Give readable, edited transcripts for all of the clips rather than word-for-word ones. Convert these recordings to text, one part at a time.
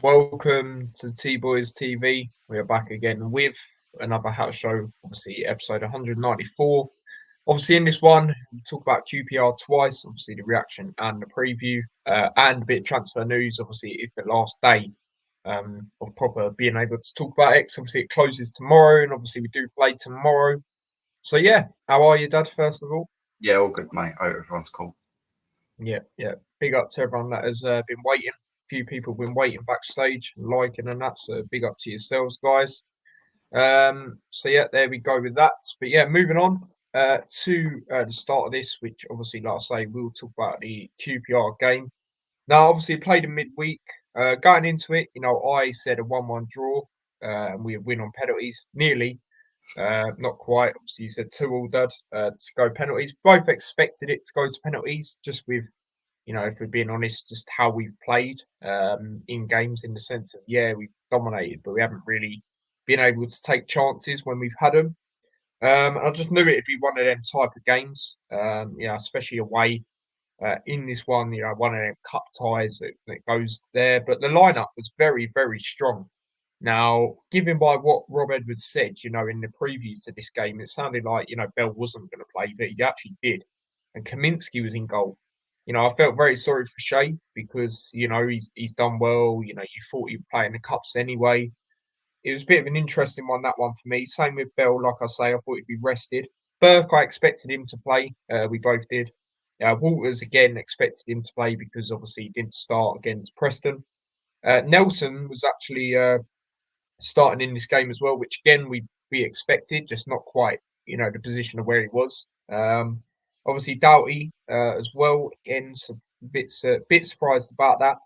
Welcome to T Boys TV. We are back again with another house show, obviously episode 194. Obviously, in this one, we talk about QPR twice, obviously the reaction and the preview, and a bit of transfer news. Obviously, it's the last day of proper being able to talk about it. 'Cause obviously, it closes tomorrow, and obviously, we do play tomorrow. So, yeah, how are you, Dad, first of all? Yeah, all good, mate. Hope everyone's cool. Yeah. Big up to everyone that has been waiting. A few people have been waiting backstage, liking and that. So big up to yourselves, guys. So yeah, there we go with that. But yeah, moving on to the start of this, which obviously, like I say, we'll talk about the QPR game. Now, obviously, played in midweek. Going into it, I said a 1-1 draw, and we win on penalties, nearly. Not quite. Obviously, you said 2-2, Dad, to go penalties. Both expected it to go to penalties, just with if we're being honest, just how we've played in games in the sense of, yeah, we've dominated, but we haven't really been able to take chances when we've had them. I just knew it'd be one of them type of games, especially away. In this one, one of them cup ties that goes there. But the lineup was very, very strong. Now, given by what Rob Edwards said, in the previews to this game, it sounded like, Bell wasn't going to play, but he actually did. And Kaminsky was in goal. I felt very sorry for Shea because, he's done well. You thought he'd play in the cups anyway. It was a bit of an interesting one, that one for me. Same with Bell, like I say, I thought he'd be rested. Burke, I expected him to play. We both did. Walters, again, expected him to play because obviously he didn't start against Preston. Nelson was actually starting in this game as well, which again we expected, just not quite, the position of where he was. Obviously Doughty as well, again, so bit surprised about that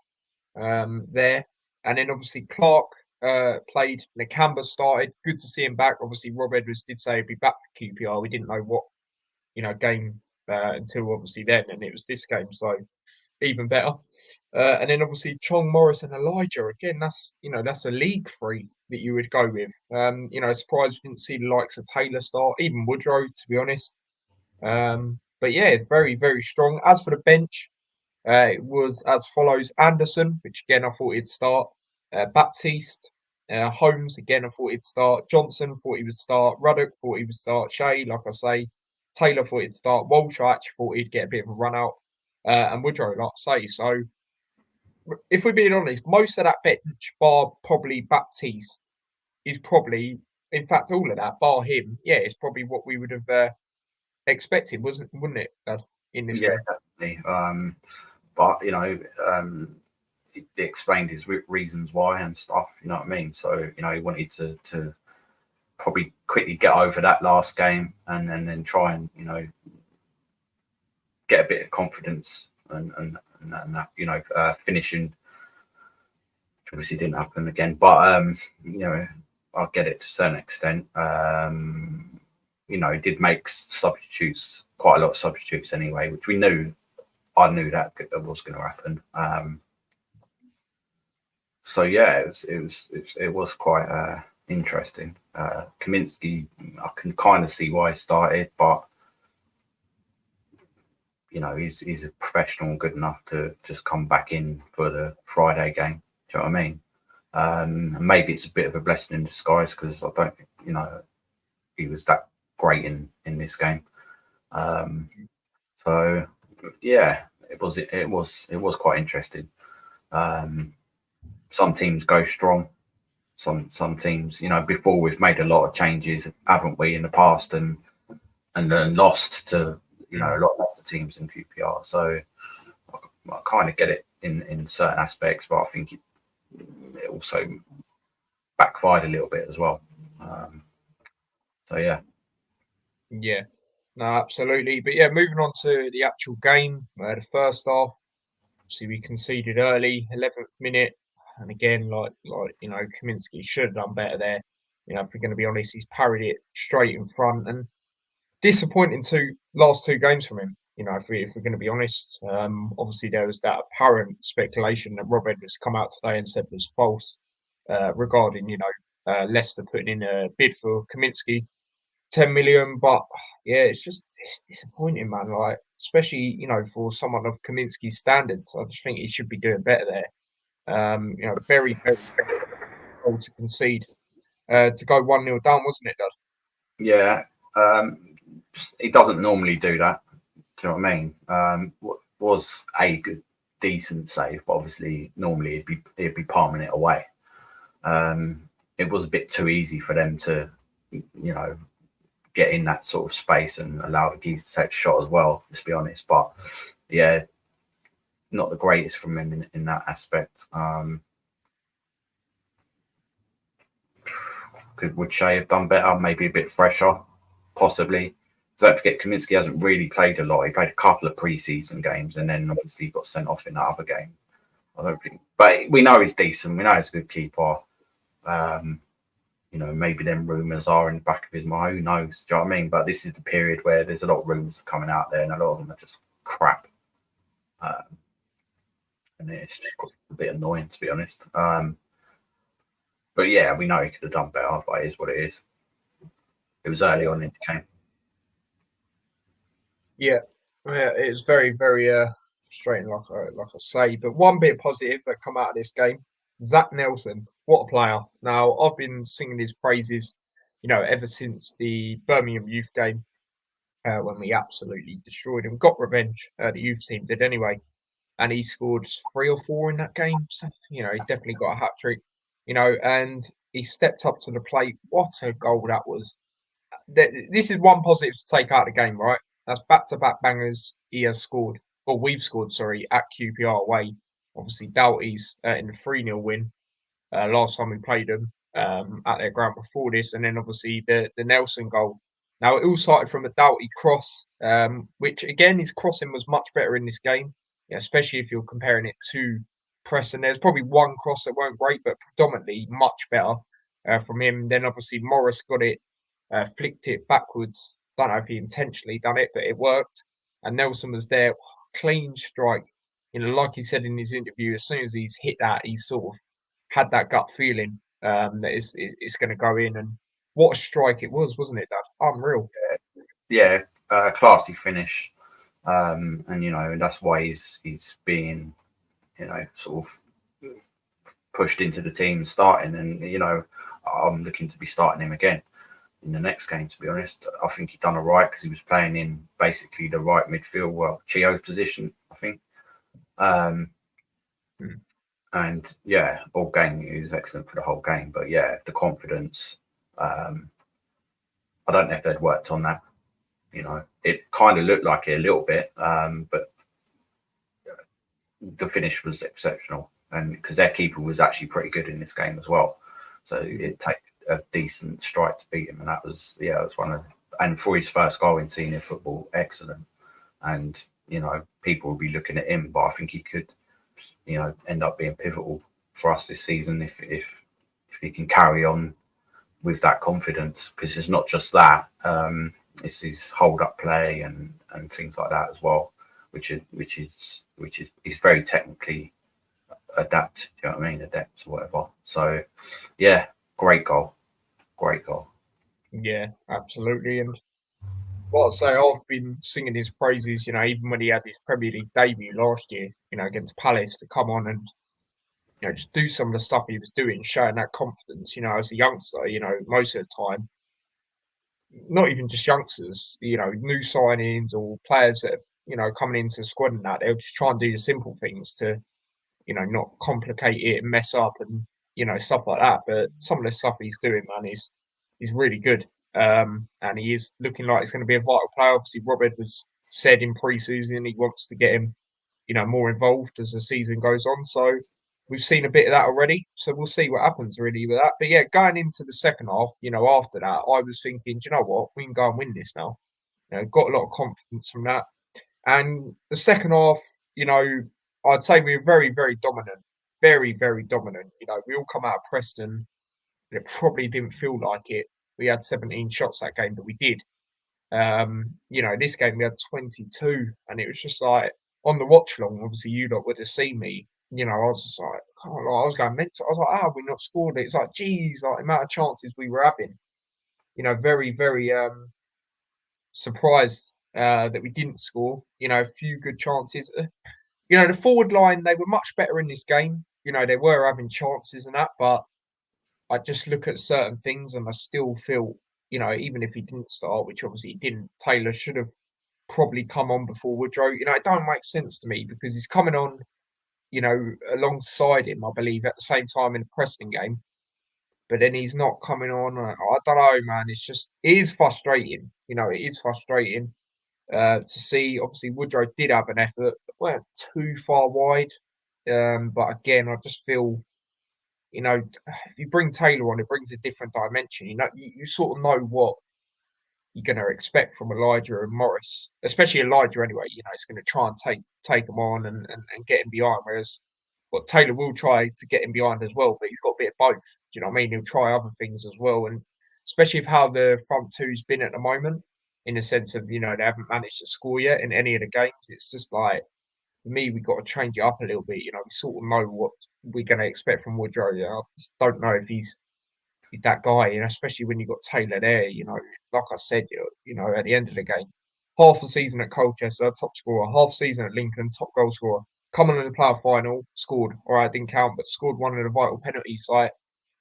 there. And then obviously Clark played, Nakamba started. Good to see him back. Obviously Rob Edwards did say he'd be back for QPR. We didn't know what game until obviously then, and it was this game, so even better. And then obviously Chong, Morris, and Elijah. Again, that's a league three that you would go with. Surprised we didn't see the likes of Taylor start, even Woodrow, to be honest. But yeah, very, very strong. As for the bench, it was as follows: Anderson, which again I thought he'd start. Baptiste, Holmes, again I thought he'd start. Johnson thought he would start. Ruddock thought he would start. Shea, like I say. Taylor thought he'd start. Walsh, I actually thought he'd get a bit of a run out. And Woodrow, like I say. So if we're being honest, most of that bench, bar probably Baptiste, is probably, in fact, all of that, bar him, yeah, it's probably what we would have expected, wouldn't it, Dad, in this Yeah, game? definitely. But he explained his reasons why and stuff. You know what I mean? So he wanted to probably quickly get over that last game and then try and get a bit of confidence and that finishing. Which obviously didn't happen again, but I'll get it to a certain extent. He did make substitutes, quite a lot of substitutes anyway, which we knew. I knew that was going to happen. So yeah, it was quite interesting. Kaminsky, I can kind of see why he started, but he's a professional and good enough to just come back in for the Friday game. Do you know what I mean? Maybe it's a bit of a blessing in disguise because I don't think he was that great in this game. So yeah, it was quite interesting. Some teams go strong. Some teams, before we've made a lot of changes, haven't we, in the past, and then lost to a lot lesser teams in QPR. So I kind of get it in certain aspects, but I think it also backfired a little bit as well. So yeah. Yeah, no, absolutely. But yeah, moving on to the actual game, the first half, obviously we conceded early, 11th minute. And again, like Kaminsky should have done better there. If we're going to be honest, he's parried it straight in front, and disappointing last two games from him. If we're going to be honest, obviously there was that apparent speculation that Rob Edwards come out today and said was false regarding Leicester putting in a bid for Kaminsky, 10 million. But yeah, it's disappointing, man. Like, especially for someone of Kaminsky's standards, I just think he should be doing better there. Very, very goal to concede. To go 1-0 down, wasn't it, Dad? Yeah, he doesn't normally do that. Do you know what I mean? Was a good, decent save, but obviously normally he'd be palming it away. It was a bit too easy for them to, get in that sort of space and allow the geese to take a shot as well. Let's be honest, but yeah, not the greatest from him in that aspect. Would Shea have done better? Maybe a bit fresher, possibly. Don't forget, Kaminsky hasn't really played a lot. He played a couple of pre-season games, and then obviously got sent off in that other game. I don't think, but we know he's decent. We know he's a good keeper. Maybe them rumours are in the back of his mind. Who knows? Do you know what I mean? But this is the period where there's a lot of rumours coming out there, and a lot of them are just crap. And it's just a bit annoying, to be honest. But yeah, we know he could have done better, but it is what it is. It was early on in the game. Yeah, it was very, very frustrating, like I say. But one bit positive that come out of this game, Zach Nelson, what a player! Now I've been singing his praises, ever since the Birmingham youth game when we absolutely destroyed him. Got revenge. The youth team did anyway, and he scored 3 or 4 in that game. So he definitely got a hat trick. And he stepped up to the plate. What a goal that was! This is one positive to take out of the game, right? That's back-to-back bangers he has scored, or we've scored, sorry, at QPR away. Obviously, Doughty's in the 3-0 win last time we played them at their ground before this, and then obviously the Nelson goal. Now, it all started from a Doughty cross, which, again, his crossing was much better in this game, especially if you're comparing it to Preston. There's probably one cross that weren't great, but predominantly much better from him. Then, obviously, Morris got it, flicked it backwards. Don't know if he intentionally done it, but it worked. And Nelson was there, clean strike. Like he said in his interview, as soon as he's hit that, he sort of had that gut feeling that it's going to go in. And what a strike it was, wasn't it, Dad? Unreal. Yeah, classy finish. And that's why he's being, sort of pushed into the team starting. And I'm looking to be starting him again in the next game, to be honest. I think he done all right because he was playing in basically the right midfield, Chio's position, I think. And yeah, all game he was excellent for the whole game. But yeah, the confidence. I don't know if they'd worked on that. It kind of looked like it a little bit, but the finish was exceptional, and because their keeper was actually pretty good in this game as well. So it take a decent strike to beat him, and that was it was one of, and for his first goal in senior football, excellent. And people will be looking at him, but I think he could end up being pivotal for us this season if he can carry on with that confidence, because it's not just that, it's his hold up play and things like that as well, which is very technically adept. Do you know what I mean? Adept or whatever. So yeah, great goal. Yeah, absolutely. And what I say, I've been singing his praises, even when he had his Premier League debut last year, against Palace, to come on and, just do some of the stuff he was doing, showing that confidence, as a youngster, most of the time, not even just youngsters, new signings or players that, coming into the squad and that, they'll just try and do the simple things to, not complicate it and mess up and, stuff like that. But some of the stuff he's doing, man, is really good. And he is looking like he's going to be a vital player. Obviously, Rob Edwards said in pre-season he wants to get him, more involved as the season goes on. So we've seen a bit of that already. So we'll see what happens really with that. But yeah, going into the second half, after that, I was thinking, do you know what? We can go and win this now. Got a lot of confidence from that. And the second half, I'd say we were very, very dominant. Very, very dominant. We all come out of Preston. It probably didn't feel like it. We had 17 shots that game, but we did. This game we had 22, and it was just like on the watch long. Obviously, you lot would have seen me. I was just like, I was going mental. I was like, we not scored it. It's like, geez, like the amount of chances we were having. Very, very surprised that we didn't score. A few good chances. The forward line, they were much better in this game. they were having chances and that, but I just look at certain things and I still feel, even if he didn't start, which obviously he didn't, Taylor should have probably come on before Woodrow. It don't make sense to me because he's coming on, alongside him, I believe, at the same time in the Preston game. But then he's not coming on. I don't know, man. It is frustrating. It is frustrating to see. Obviously, Woodrow did have an effort, but weren't too far wide. But again, I just feel, if you bring Taylor on, it brings a different dimension. You sort of know what you're going to expect from Elijah and Morris, especially Elijah anyway. He's going to try and take him on and get him behind. Whereas what Taylor will try to get him behind as well, but he's got a bit of both. Do you know what I mean? He'll try other things as well. And especially with how the front two's been at the moment, in the sense of, they haven't managed to score yet in any of the games. It's just like, for me, we've got to change it up a little bit. We sort of know what we're going to expect from Woodrow. I just don't know if he's that guy, especially when you've got Taylor there, like I said, at the end of the game, half the season at Colchester, top scorer, half season at Lincoln, top goal scorer, coming in the playoff final, scored, all right, didn't count, but scored one of the vital penalties. Like,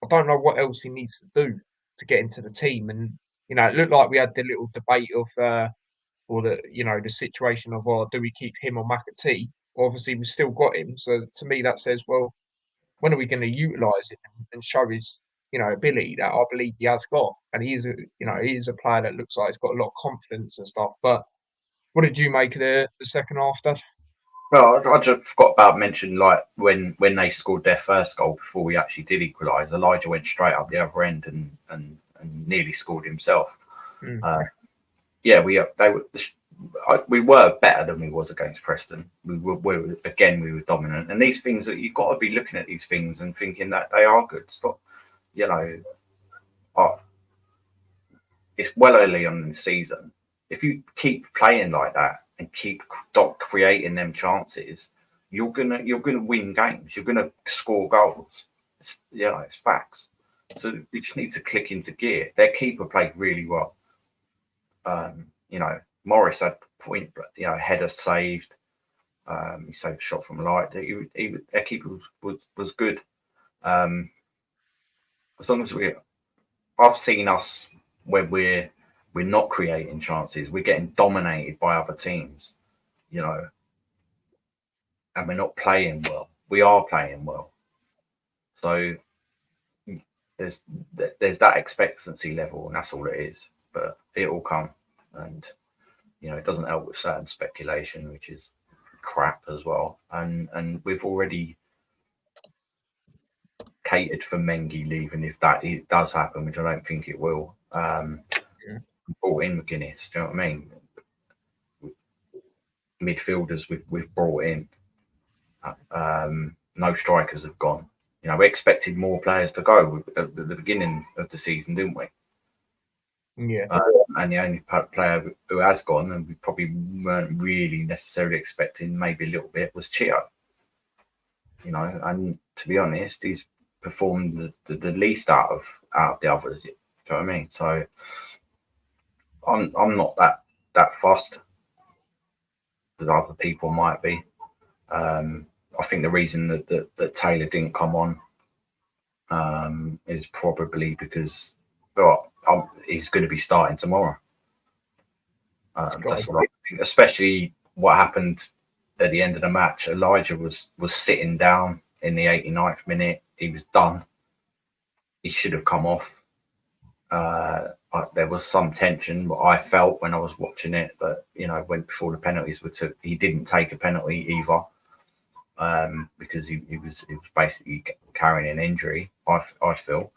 I don't know what else he needs to do to get into the team. And, it looked like we had the little debate of, or the situation of, do we keep him or McAtee? Obviously, we've still got him. So to me, that says, well, when are we going to utilise him and show his ability that I believe he has got? And he is a player that looks like he's got a lot of confidence and stuff. But what did you make of the second half, Dad? Well, I just forgot about mentioning, like, when they scored their first goal before we actually did equalise, Elijah went straight up the other end and nearly scored himself. Yeah, we were better than we was against Preston. We were dominant, and these things that you've got to be looking at these things and thinking that they are good. Stop, it's well early on in the season. If you keep playing like that and keep creating them chances, you're gonna win games. You're gonna score goals. It's facts. So you just need to click into gear. Their keeper played really well. Morris had point, header saved. He saved a shot from light. Their keeper was good. As long as I've seen us when we're not creating chances, we're getting dominated by other teams, and we're not playing well. We are playing well, so there's that expectancy level, and that's all it is. But it will come, and it doesn't help with certain speculation, which is crap as well. And we've already catered for Mengi leaving if it does happen, which I don't think it will. Brought in McGuinness, do you know what I mean? Midfielders we've brought in. No strikers have gone. We expected more players to go at the beginning of the season, didn't we? Yeah. And the only player who has gone, and we probably weren't really necessarily expecting, maybe a little bit, was Chio. And to be honest, he's performed the least out of the others. Do you know what I mean? So I'm not that fussed as other people might be. I think the reason that Taylor didn't come on is probably because he's going to be starting tomorrow. That's what I think. Especially what happened at the end of the match. Elijah was sitting down in the 89th minute. He was done. He should have come off. There was some tension, but I felt when I was watching it that when before the penalties were took, he didn't take a penalty either, because he was basically carrying an injury. I feel,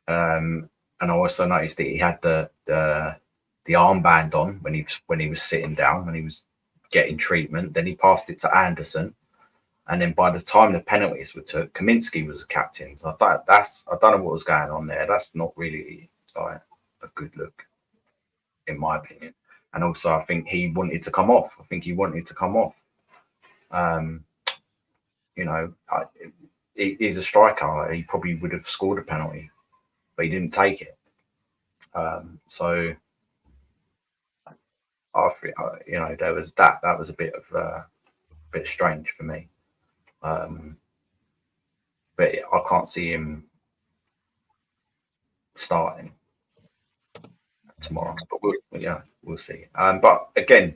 and I also noticed that he had the armband on when he was sitting down, when he was getting treatment. Then he passed it to Anderson, and then by the time the penalties were took, Kaminsky was the captain. So I don't know what was going on there. That's not really like a good look, in my opinion. And also, I think he wanted to come off. He's a striker. He probably would have scored a penalty, but he didn't take it. So I think, there was that. That was a bit strange for me. but I can't see him starting tomorrow. But we'll see. But again,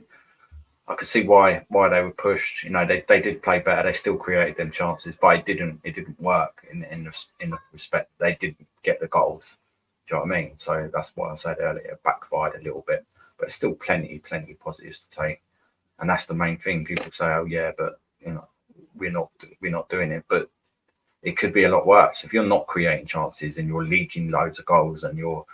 I could see why they were pushed. You know, they did play better. They still created them chances, but it didn't work in the respect they didn't get the goals. Do you know what I mean? So that's why I said earlier, it backfired a little bit, but still plenty positives to take. And that's the main thing. People say, "Oh yeah, but you know, we're not doing it." But it could be a lot worse if you're not creating chances and you're leaking loads of goals and you're,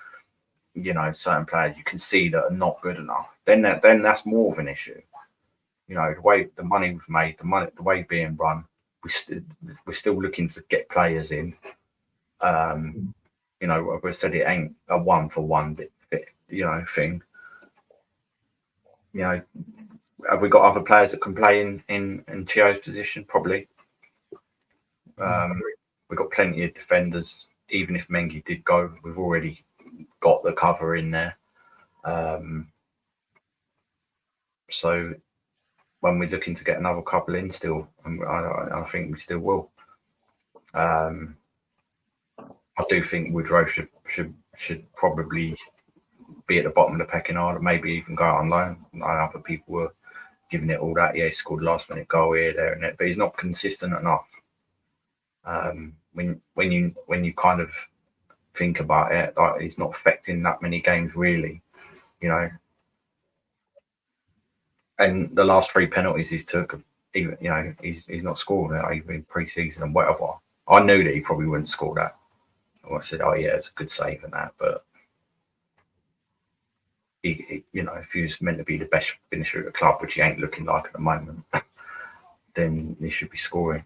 you know, certain players you can see that are not good enough. Then that's more of an issue. You know, the way the money we've made, the way being run, we're still looking to get players in. You know, we said it ain't a 1-for-1 you know, thing. You know, have we got other players that can play in Chio's position? Probably. We've got plenty of defenders. Even if Mengi did go, we've already got the cover in there. So when we're looking to get another couple in still, I think we still will. I do think Woodrow should probably be at the bottom of the pecking order, maybe even go out on loan. I know other people were giving it all that. Yeah, he scored last minute goal here, there, and there, but he's not consistent enough. When you kind of think about it, like he's not affecting that many games really, you know. And the last 3 penalties he's took, even you know, he's not scored even in pre-season and whatever. I knew that he probably wouldn't score that. I said, oh yeah, it's a good save and that, but he, you know, if he was meant to be the best finisher at the club, which he ain't looking like at the moment, then he should be scoring.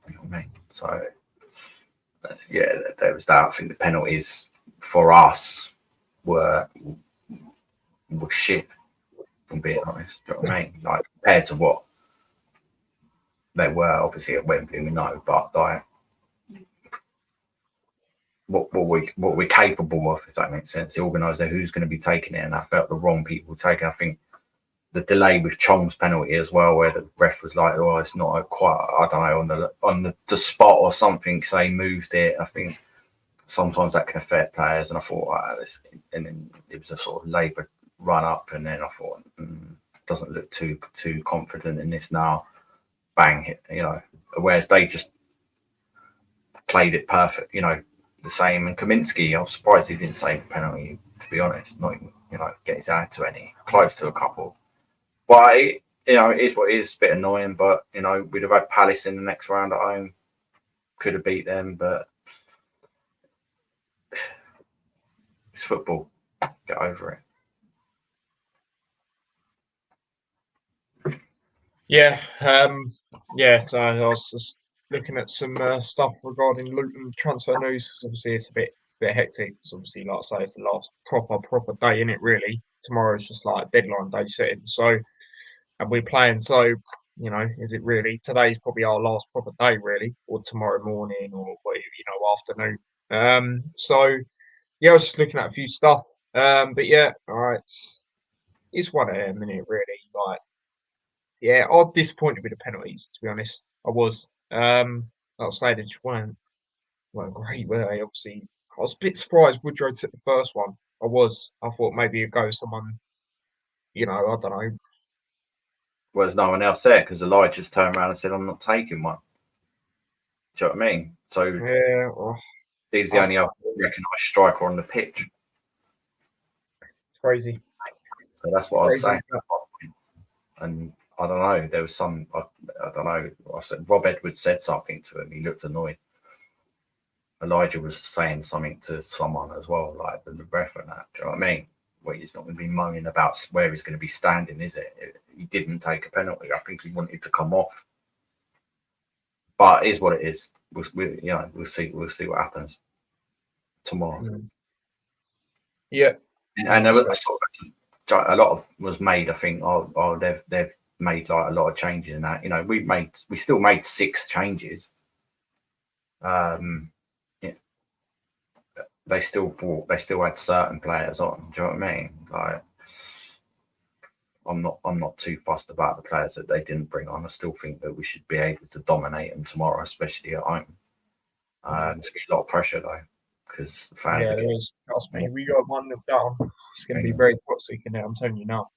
You know what I mean? So yeah, there was that. I think the penalties for us were shit, from being honest. Do you know what I mean? Like compared to what they were, obviously at Wembley, we know, but like what we're capable of, if that makes sense. The organiser who's going to be taking it, and I felt the wrong people taking. I think the delay with Chom's penalty as well, where the ref was like, "Oh, it's not quite, I don't know, on the spot or something." So he moved it. I think sometimes that can affect players, and I thought, and then it was a sort of laboured run up, and then I thought, doesn't look too confident in this now. Bang, hit, you know. Whereas they just played it perfect, you know, the same. And Kaminsky, I was surprised he didn't save a penalty, to be honest. Not even, you know, get his hand to any, close to a couple. But you know, it is what it is. A bit annoying, but you know, we'd have had Palace in the next round at home. Could have beat them, but it's football. Get over it. Yeah, so I was just looking at some stuff regarding Luton transfer news. Obviously, it's a bit hectic. It's obviously, like I say, it's the last proper day in it. Really, tomorrow's just like deadline day setting. So, and we're playing. So, you know, is it really today's probably our last proper day, really, or tomorrow morning, or you know, afternoon. So yeah, I was just looking at a few stuff. But yeah, all right, it's one of them, isn't it? Really, like. Yeah, I was disappointed with the penalties, to be honest. I was. Like I say, they just weren't great, were they? Obviously, I was a bit surprised Woodrow took the first one. I was. I thought maybe it'd go someone, you know, I don't know. Whereas no one else there, because Elijah just turned around and said, I'm not taking one. Do you know what I mean? So Yeah, he's the only other recognised striker on the pitch. It's crazy. So that's what I was saying. And I don't know, there was some, I don't know, I said Rob Edwards said something to him. He looked annoyed. Elijah was saying something to someone as well, like the ref and that. Do you know what I mean? Well, he's not going to be moaning about where he's going to be standing, is it? He didn't take a penalty. I think he wanted to come off. But it is what it is. We'll see what happens tomorrow. Yeah. And there was a lot of was made. I think. They've made like a lot of changes in that. You know, we still made 6 changes. Yeah, they still had certain players on. Do you know what I mean? Like, I'm not too fussed about the players that they didn't bring on. I still think that we should be able to dominate them tomorrow, especially at home. There's gonna be a lot of pressure though, because the fans Yeah, are there getting. is. Trust me, we got 1-0 down. It's going to be very toxic in there. I'm telling you now.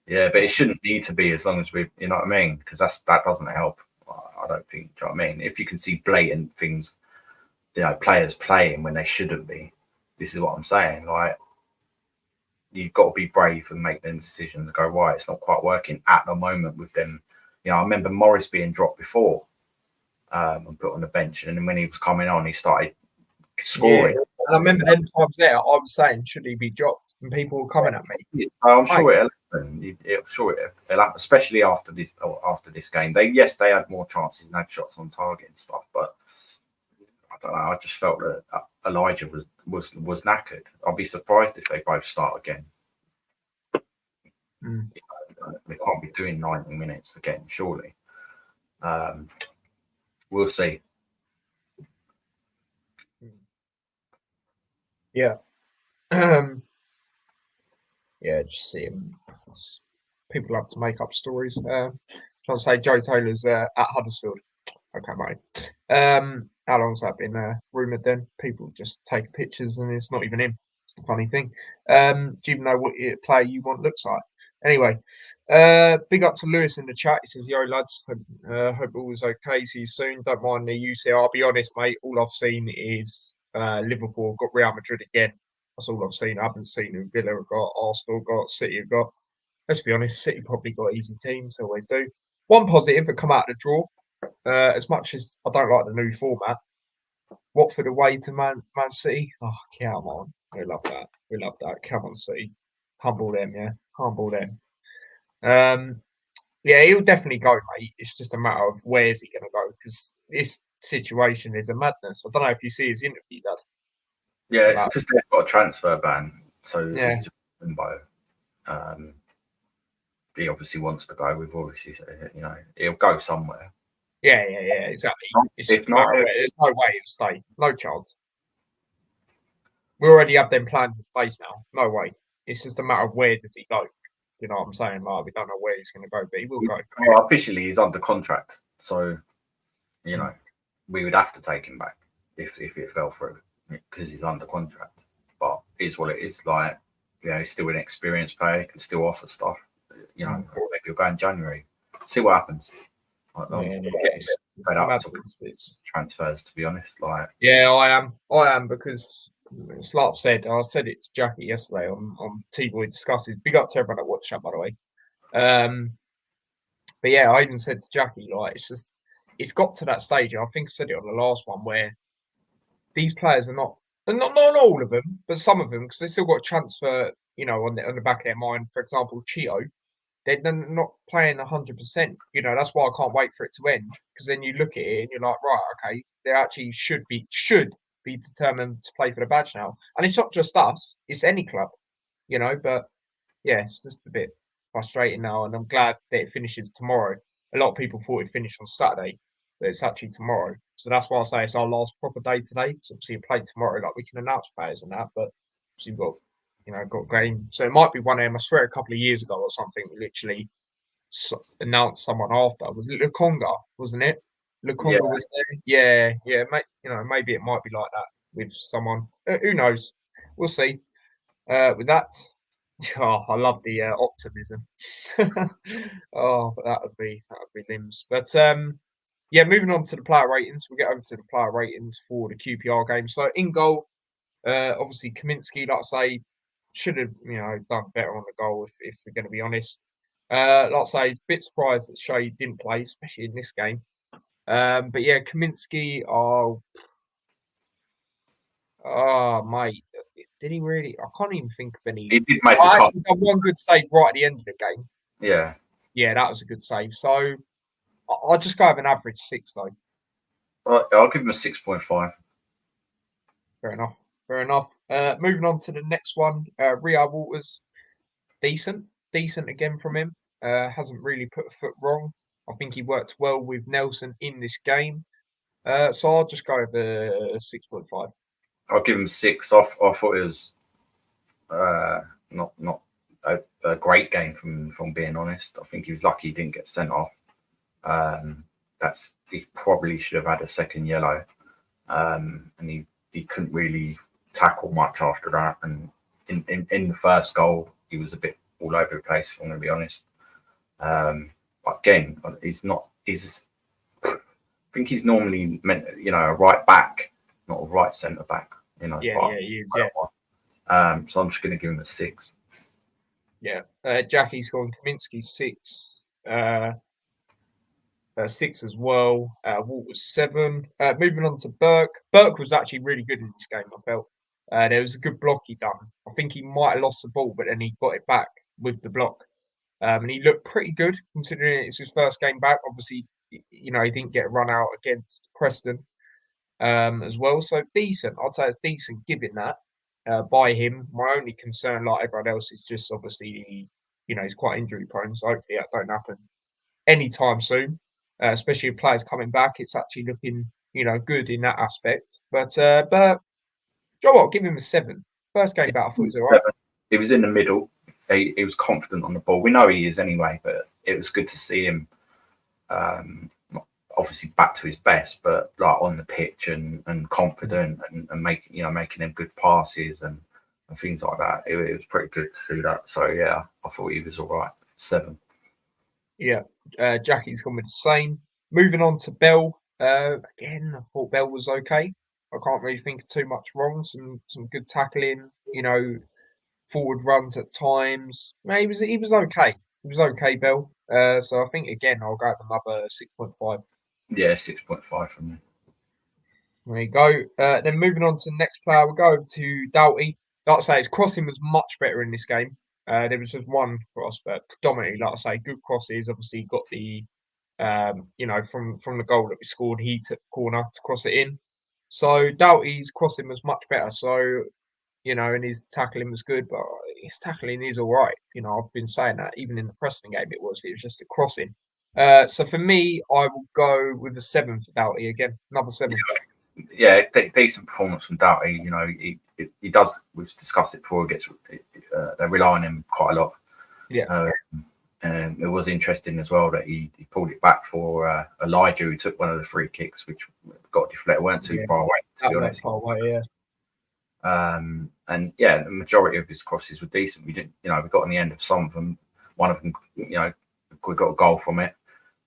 Yeah, but it shouldn't need to be as long as we, you know what I mean? Because that doesn't help. I don't think. Do you know what I mean? If you can see blatant things, players playing when they shouldn't be, this is what I'm saying. Like, you've got to be brave and make them decisions. Go, right, it's not quite working at the moment with them. I remember Morris being dropped before and put on the bench, and then when he was coming on, he started scoring. Yeah. And I remember them times there, I was saying, should he be dropped? And people were coming at me. I'm sure it'll happen. I'm sure it'll happen, especially after this game. They had more chances and had shots on target and stuff, but I don't know. I just felt that Elijah was knackered. I'll be surprised if they both start again. They can't be doing 90 minutes again, surely. We'll see. Yeah. Yeah, just see him. People love to make up stories. Trying to say Joe Taylor's at Huddersfield. Okay, mate. How long's that been rumoured then? People just take pictures and it's not even him. It's the funny thing. Do you even know what player you want looks like? Anyway, big up to Lewis in the chat. He says, yo, lads, hope all was okay. See you soon. Don't mind the UCL. I'll be honest, mate. All I've seen is Liverpool got Real Madrid again. That's all I've seen. I haven't seen who Villa have got, Arsenal got, City have got. Let's be honest, City probably got easy teams. They always do. One positive that come out of the draw. As much as I don't like the new format, Watford away to Man City. Oh, come on. We love that. We love that. Come on, City. Humble them, yeah. Humble them. Yeah, he'll definitely go, mate. It's just a matter of where's he going to go because this situation is a madness. I don't know if you see his interview, Dad. Yeah, it's because they've got a transfer ban. So yeah. Limbo. He obviously wants to go. We've obviously said, he'll go somewhere. Yeah, exactly. If not, there's no way he'll stay. No chance. We already have them plans in place now. No way. It's just a matter of where does he go. You know what I'm saying? Like, we don't know where he's going to go, but he will go. Well, officially, he's under contract. So, we would have to take him back if it fell through because he's under contract. But it's what it is. Like, he's still an experienced player. He can still offer stuff. Maybe he'll go in January. See what happens. It's transfers, to be honest. Like, yeah, I am because it's like I said it to Jackie yesterday on T-Boy Discusses. Big up to everyone that watched that, by the way. But yeah, I even said to Jackie, like, it's got to that stage. I think I said it on the last one where these players are not all of them, but some of them because they still got a transfer, on the back of their mind. For example, Chito. They're not playing 100%. That's why I can't wait for it to end. Because then you look at it and you're like, right, okay, they actually should be determined to play for the badge now. And it's not just us; it's any club, But yeah, it's just a bit frustrating now, and I'm glad that it finishes tomorrow. A lot of people thought it finished on Saturday, but it's actually tomorrow. So that's why I say it's our last proper day today. So obviously, we play tomorrow, like we can announce players and that, but we've got. Got game. So it might be one of them. I swear a couple of years ago or something, we literally announced someone after. Was it Lukonga, wasn't it? Lukonga was there. Yeah. Maybe it might be like that with someone. Who knows? We'll see. With that, I love the optimism. But that would be limbs. But yeah, moving on to the player ratings. We'll get over to the player ratings for the QPR game. So in goal, obviously Kaminsky, like I say, should have done better on the goal if we're going to be honest. Like I say, it's a bit surprised that Shea didn't play, especially in this game. But yeah, Kaminsky, mate, did he really? I can't even think of any. He did make actually done one good save right at the end of the game. Yeah, that was a good save. So I'll just go with an average 6 though. I'll give him a 6.5. Fair enough. Moving on to the next one, Rio Waters, decent again from him. Hasn't really put a foot wrong. I think he worked well with Nelson in this game. So I'll just go with a 6.5. I'll give him 6. I thought it was not a great game from being honest. I think he was lucky he didn't get sent off. He probably should have had a second yellow, and he couldn't really tackle much after that. And in the first goal, he was a bit all over the place, if I'm going to be honest. But again, I think he's normally meant, a right back, not a right centre back. He is, so I'm just going to give him a 6. Yeah, Jackie's gone Kaminsky 6, 6 as well. Walt was 7. Moving on to Burke. Burke was actually really good in this game, I felt. There was a good block he done. I think he might have lost the ball, but then he got it back with the block. And he looked pretty good considering it's his first game back. Obviously, he didn't get run out against Preston as well. So decent. I'd say it's decent given that by him. My only concern, like everyone else, is just obviously, he's quite injury prone. So hopefully that don't happen anytime soon, especially if players coming back. It's actually looking, good in that aspect. But Joe, what? Give him a 7. First game back, I thought it was all right. He was in the middle. He was confident on the ball. We know he is anyway, but it was good to see him obviously back to his best, but like on the pitch and confident and making them good passes and things like that. It was pretty good to see that. So yeah, I thought he was all right. 7. Yeah, Jackie's gone with the same. Moving on to Bell. Again, I thought Bell was okay. I can't really think of too much wrong. Some good tackling, forward runs at times. He was okay. He was okay, Bell. So I think again I'll go with another 6.5. Yeah, 6.5 from me. There you go. Then moving on to the next player, we'll go over to Doughty. Like I say, his crossing was much better in this game. There was just one cross, but predominantly, like I say, good crosses. Obviously, got the from the goal that we scored, he took the corner to cross it in. So Doughty's crossing was much better. So and his tackling was good, but his tackling is all right. I've been saying that even in the Preston game, it was just a crossing. So for me, I will go with a 7 for Doughty again. Another 7. Yeah, decent performance from Doughty. He does. We've discussed it before. They rely on him quite a lot. Yeah. And it was interesting as well that he pulled it back for Elijah, who took one of the free kicks, which got deflected. Weren't too far away, to be honest. Far away, yeah. And yeah, the majority of his crosses were decent. We didn't, we got on the end of some of them. One of them, we got a goal from it,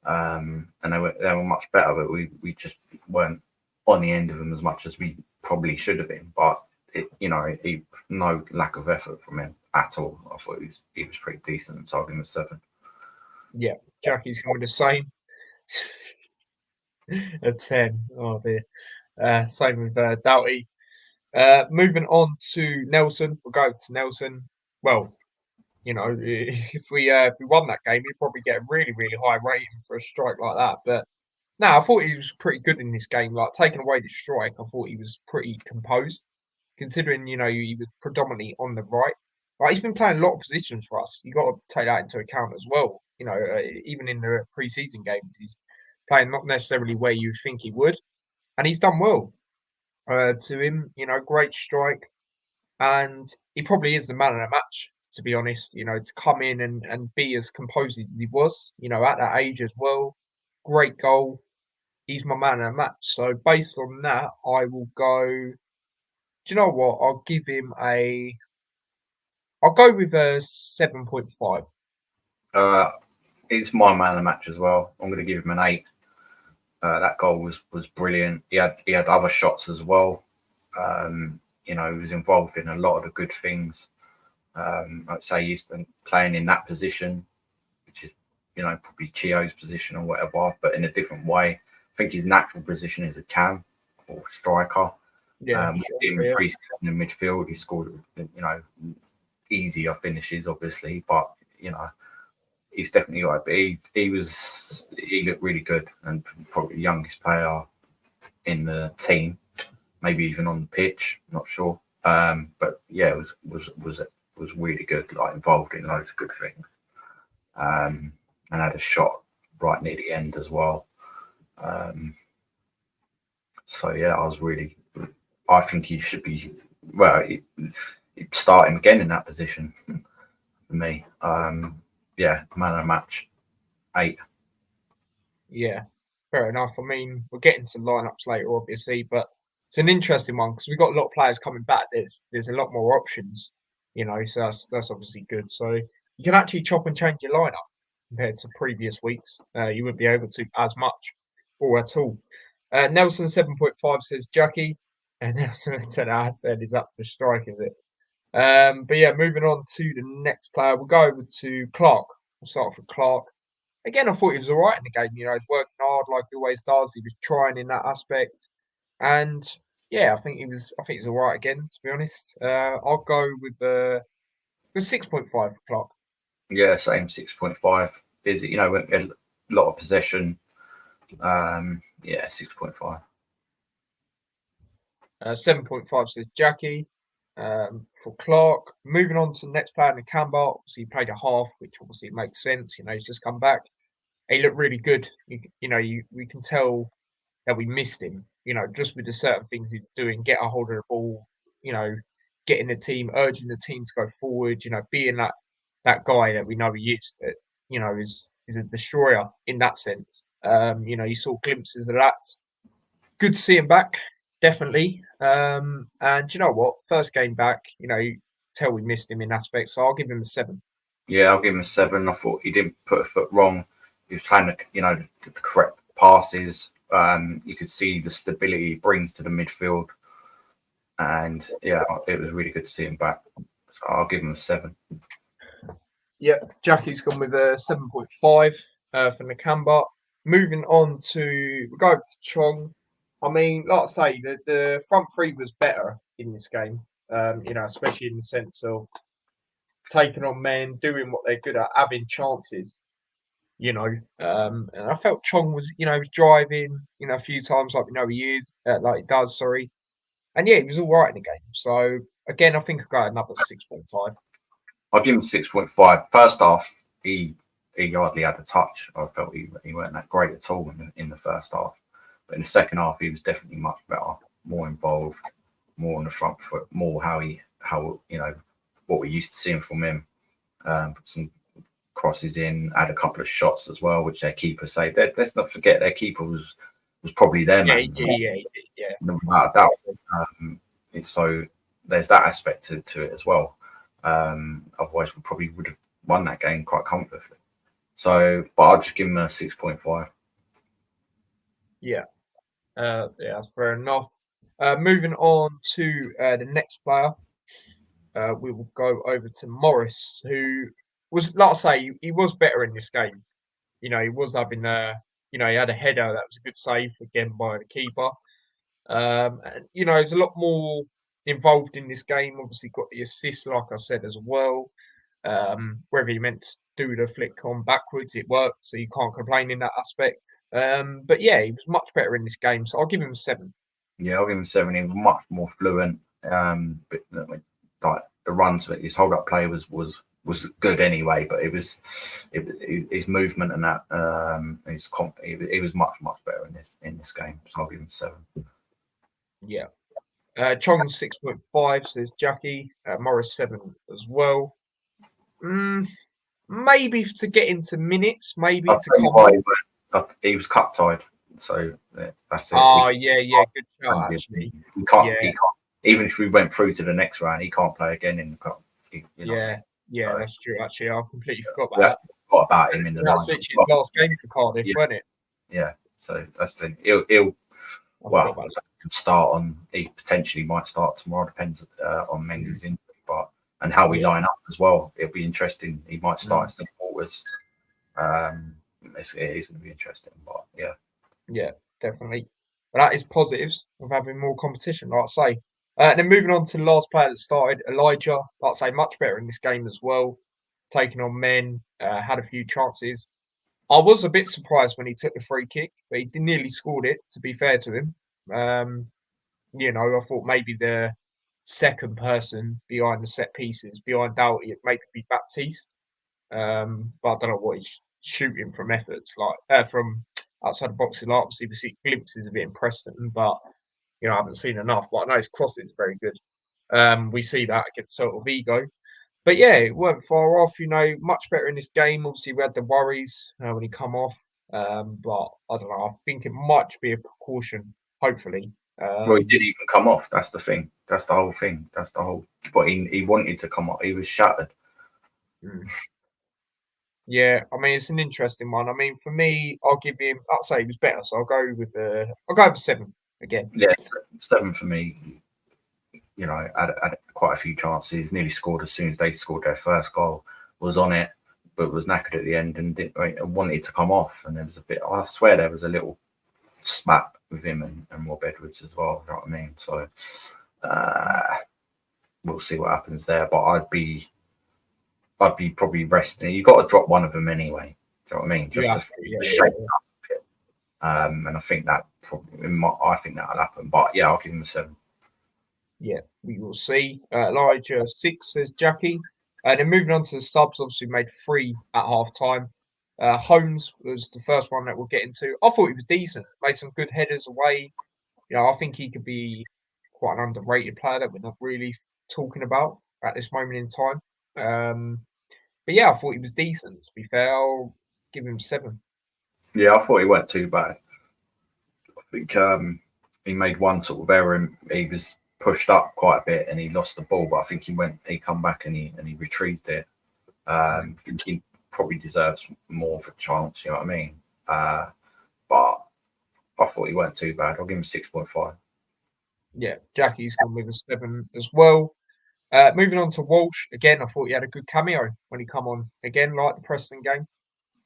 and they were much better. But we just weren't on the end of them as much as we probably should have been. But no lack of effort from him at all. I thought he was pretty decent, so I'll give him a 7. Yeah, Jackie's going the same. A 10. Oh dear. Same with Doughty. Moving on to Nelson, we'll go to Nelson. Well, if we won that game, he'd probably get a really, really high rating for a strike like that. But no, I thought he was pretty good in this game. Like taking away the strike, I thought he was pretty composed, considering he was predominantly on the right. Like he's been playing a lot of positions for us. You got to take that into account as well. Even in the pre-season games, he's playing not necessarily where you think he would, and he's done well. To him, great strike, and he probably is the man of the match. To be honest, to come in and be as composed as he was, at that age as well. Great goal. He's my man of the match. So based on that, I will go. Do you know what? I'll go with a 7.5. It's my man of the match as well. I'm going to give him an 8. That goal was brilliant. He had other shots as well. He was involved in a lot of the good things. I'd say he's been playing in that position, which is probably Chio's position or whatever, but in a different way. I think his natural position is a cam or striker. Yeah, in midfield, he scored easier finishes, obviously, but he's definitely right. But he looked really good and probably the youngest player in the team, maybe even on the pitch. Not sure, but yeah, it was really good. Like involved in loads of good things, and had a shot right near the end as well. So yeah, I think he should be. Well, start him again in that position. for me. Yeah, man of the match, 8. Yeah, fair enough. I mean, we're getting to lineups later, obviously, but it's an interesting one because we've got a lot of players coming back. There's a lot more options, so that's obviously good. So you can actually chop and change your lineup compared to previous weeks. You wouldn't be able to as much or at all. Nelson 7.5 says Jackie, and Nelson at 10 out of 10 is up for strike, is it? But yeah, moving on to the next player, we'll go over to Clark. We'll start off with Clark. Again, I thought he was all right in the game. He's working hard like he always does. He was trying in that aspect, and yeah, I think he was. I think he's all right again. To be honest, I'll go with the 6.5 for Clark. Yeah, same 6.5. Busy, a lot of possession. Yeah, 6.5. 7.5 says Jackie for Clark. Moving on to the next player, Nakamba. Obviously, he played a half, which obviously makes sense. He's just come back. He looked really good. We can tell that we missed him. Just with the certain things he's doing, get a hold of the ball. Getting the team, urging the team to go forward. Being that guy that we know he is. That is a destroyer in that sense. You saw glimpses of that. Good to see him back, definitely. And you know what? First game back, tell we missed him in aspects. So I'll give him a 7. Yeah, I'll give him a 7. I thought he didn't put a foot wrong. He was playing, the correct passes. You could see the stability he brings to the midfield. And yeah, it was really good to see him back. So I'll give him a 7. Yeah, Jackie's gone with a 7.5 for Nakamba. Moving on to, we'll go to Chong. I mean, like I say, the front three was better in this game, especially in the sense of taking on men, doing what they're good at, having chances, and I felt Chong was, was driving, a few times like we know he is, like he does, sorry. And yeah, he was all right in the game. So again, I think I got another 6.5. I'll give him 6.5. First half, he hardly had a touch. I felt he weren't that great at all in the first half. But in the second half, he was definitely much better, more involved, more on the front foot, more how what we used to seeing from him. Some crosses in, had a couple of shots as well, which their keeper saved. Let's not forget their keeper was probably their man. Yeah. Without a doubt. So there's that aspect to it as well. Otherwise, we probably would have won that game quite comfortably. So, but I'll just give him a 6.5. Yeah, that's fair enough. Moving on to the next player, we will go over to Morris, who was, like I say, he was better in this game. He was having he had a header that was a good save again by the keeper. And he was a lot more involved in this game. Obviously, got the assist, like I said, as well. Whether he meant to do the flick on backwards, it worked, so you can't complain in that aspect. But yeah, he was much better in this game, so I'll give him a 7. Yeah, I'll give him a 7. He was much more fluent. But like the runs, his hold up play was good anyway. But his movement and that he was much better in this game. So I'll give him a 7. Yeah. Chong 6.5 says Jackie. Morris 7 as well. Maybe to get into minutes, maybe I'll to tell you come. why he was cut tied, so that's it. Yeah, good shout actually. He can't. Even if we went through to the next round, he can't play again in the cup. Yeah, that's true. Actually, I completely forgot We about that. forgot about him in the That's literally his last game for Cardiff, wasn't it? Yeah, so that's the he'll start on. He potentially might start tomorrow. Depends on Mendy's injury, and how we line up as well. It'll be interesting. He might start as the quarters. It is going to be interesting, but yeah, definitely. But that is positives of having more competition, like I say. And then moving on to the last player that started, Elijah. Like I say, much better in this game as well. Taking on men, had a few chances. I was a bit surprised when he took the free kick, but he nearly scored it, to be fair to him. I thought maybe the second person behind the set pieces, behind Doughty, it maybe be Baptiste. But I don't know what he's shooting from efforts, like from outside the box. Like, obviously, we see glimpses of it in Preston, but I haven't seen enough. But I know his crossing is very good. We see that against Celta Vigo. but yeah, it weren't far off. Much better in this game. Obviously, we had the worries when he come off, but I don't know. I think it might be a precaution. Hopefully, Well, he didn't even come off. That's the thing. That's the whole thing. That's the whole. But he wanted to come off. He was shattered. mm. Yeah, I mean it's an interesting one. I mean, for me, I'll give him. I'll say he was better, so I'll go with 7 again. Yeah, 7 for me. Had quite a few chances. Nearly scored as soon as they scored their first goal. Was on it, but was knackered at the end and wanted to come off. And there was a bit. I swear there was a little spat with him and Rob Edwards as well. You know what I mean? So we'll see what happens there. But I'd be probably resting. You got to drop one of them anyway. Do you know what I mean? Just to shake it up a bit. And I think that that'll happen. But yeah, I'll give him a 7. Yeah, we will see. Elijah 6 says Jackie. Then moving on to the subs, obviously made 3 at half time. Holmes was the first one that we'll get into. I thought he was decent. Made some good headers away. I think he could be quite an underrated player that we're not really talking about at this moment in time. But yeah, I thought he was decent. To be fair, I'll give him 7. Yeah, I thought he weren't too bad. I think he made one sort of error. And he was pushed up quite a bit and he lost the ball, but I think he come back and he retrieved it. I think he probably deserves more of a chance. You know what I mean? But I thought he weren't too bad. I'll give him 6.5. Yeah, Jackie's gone with a 7 as well. Moving on to Walsh again, I thought he had a good cameo when he come on again, like the Preston game.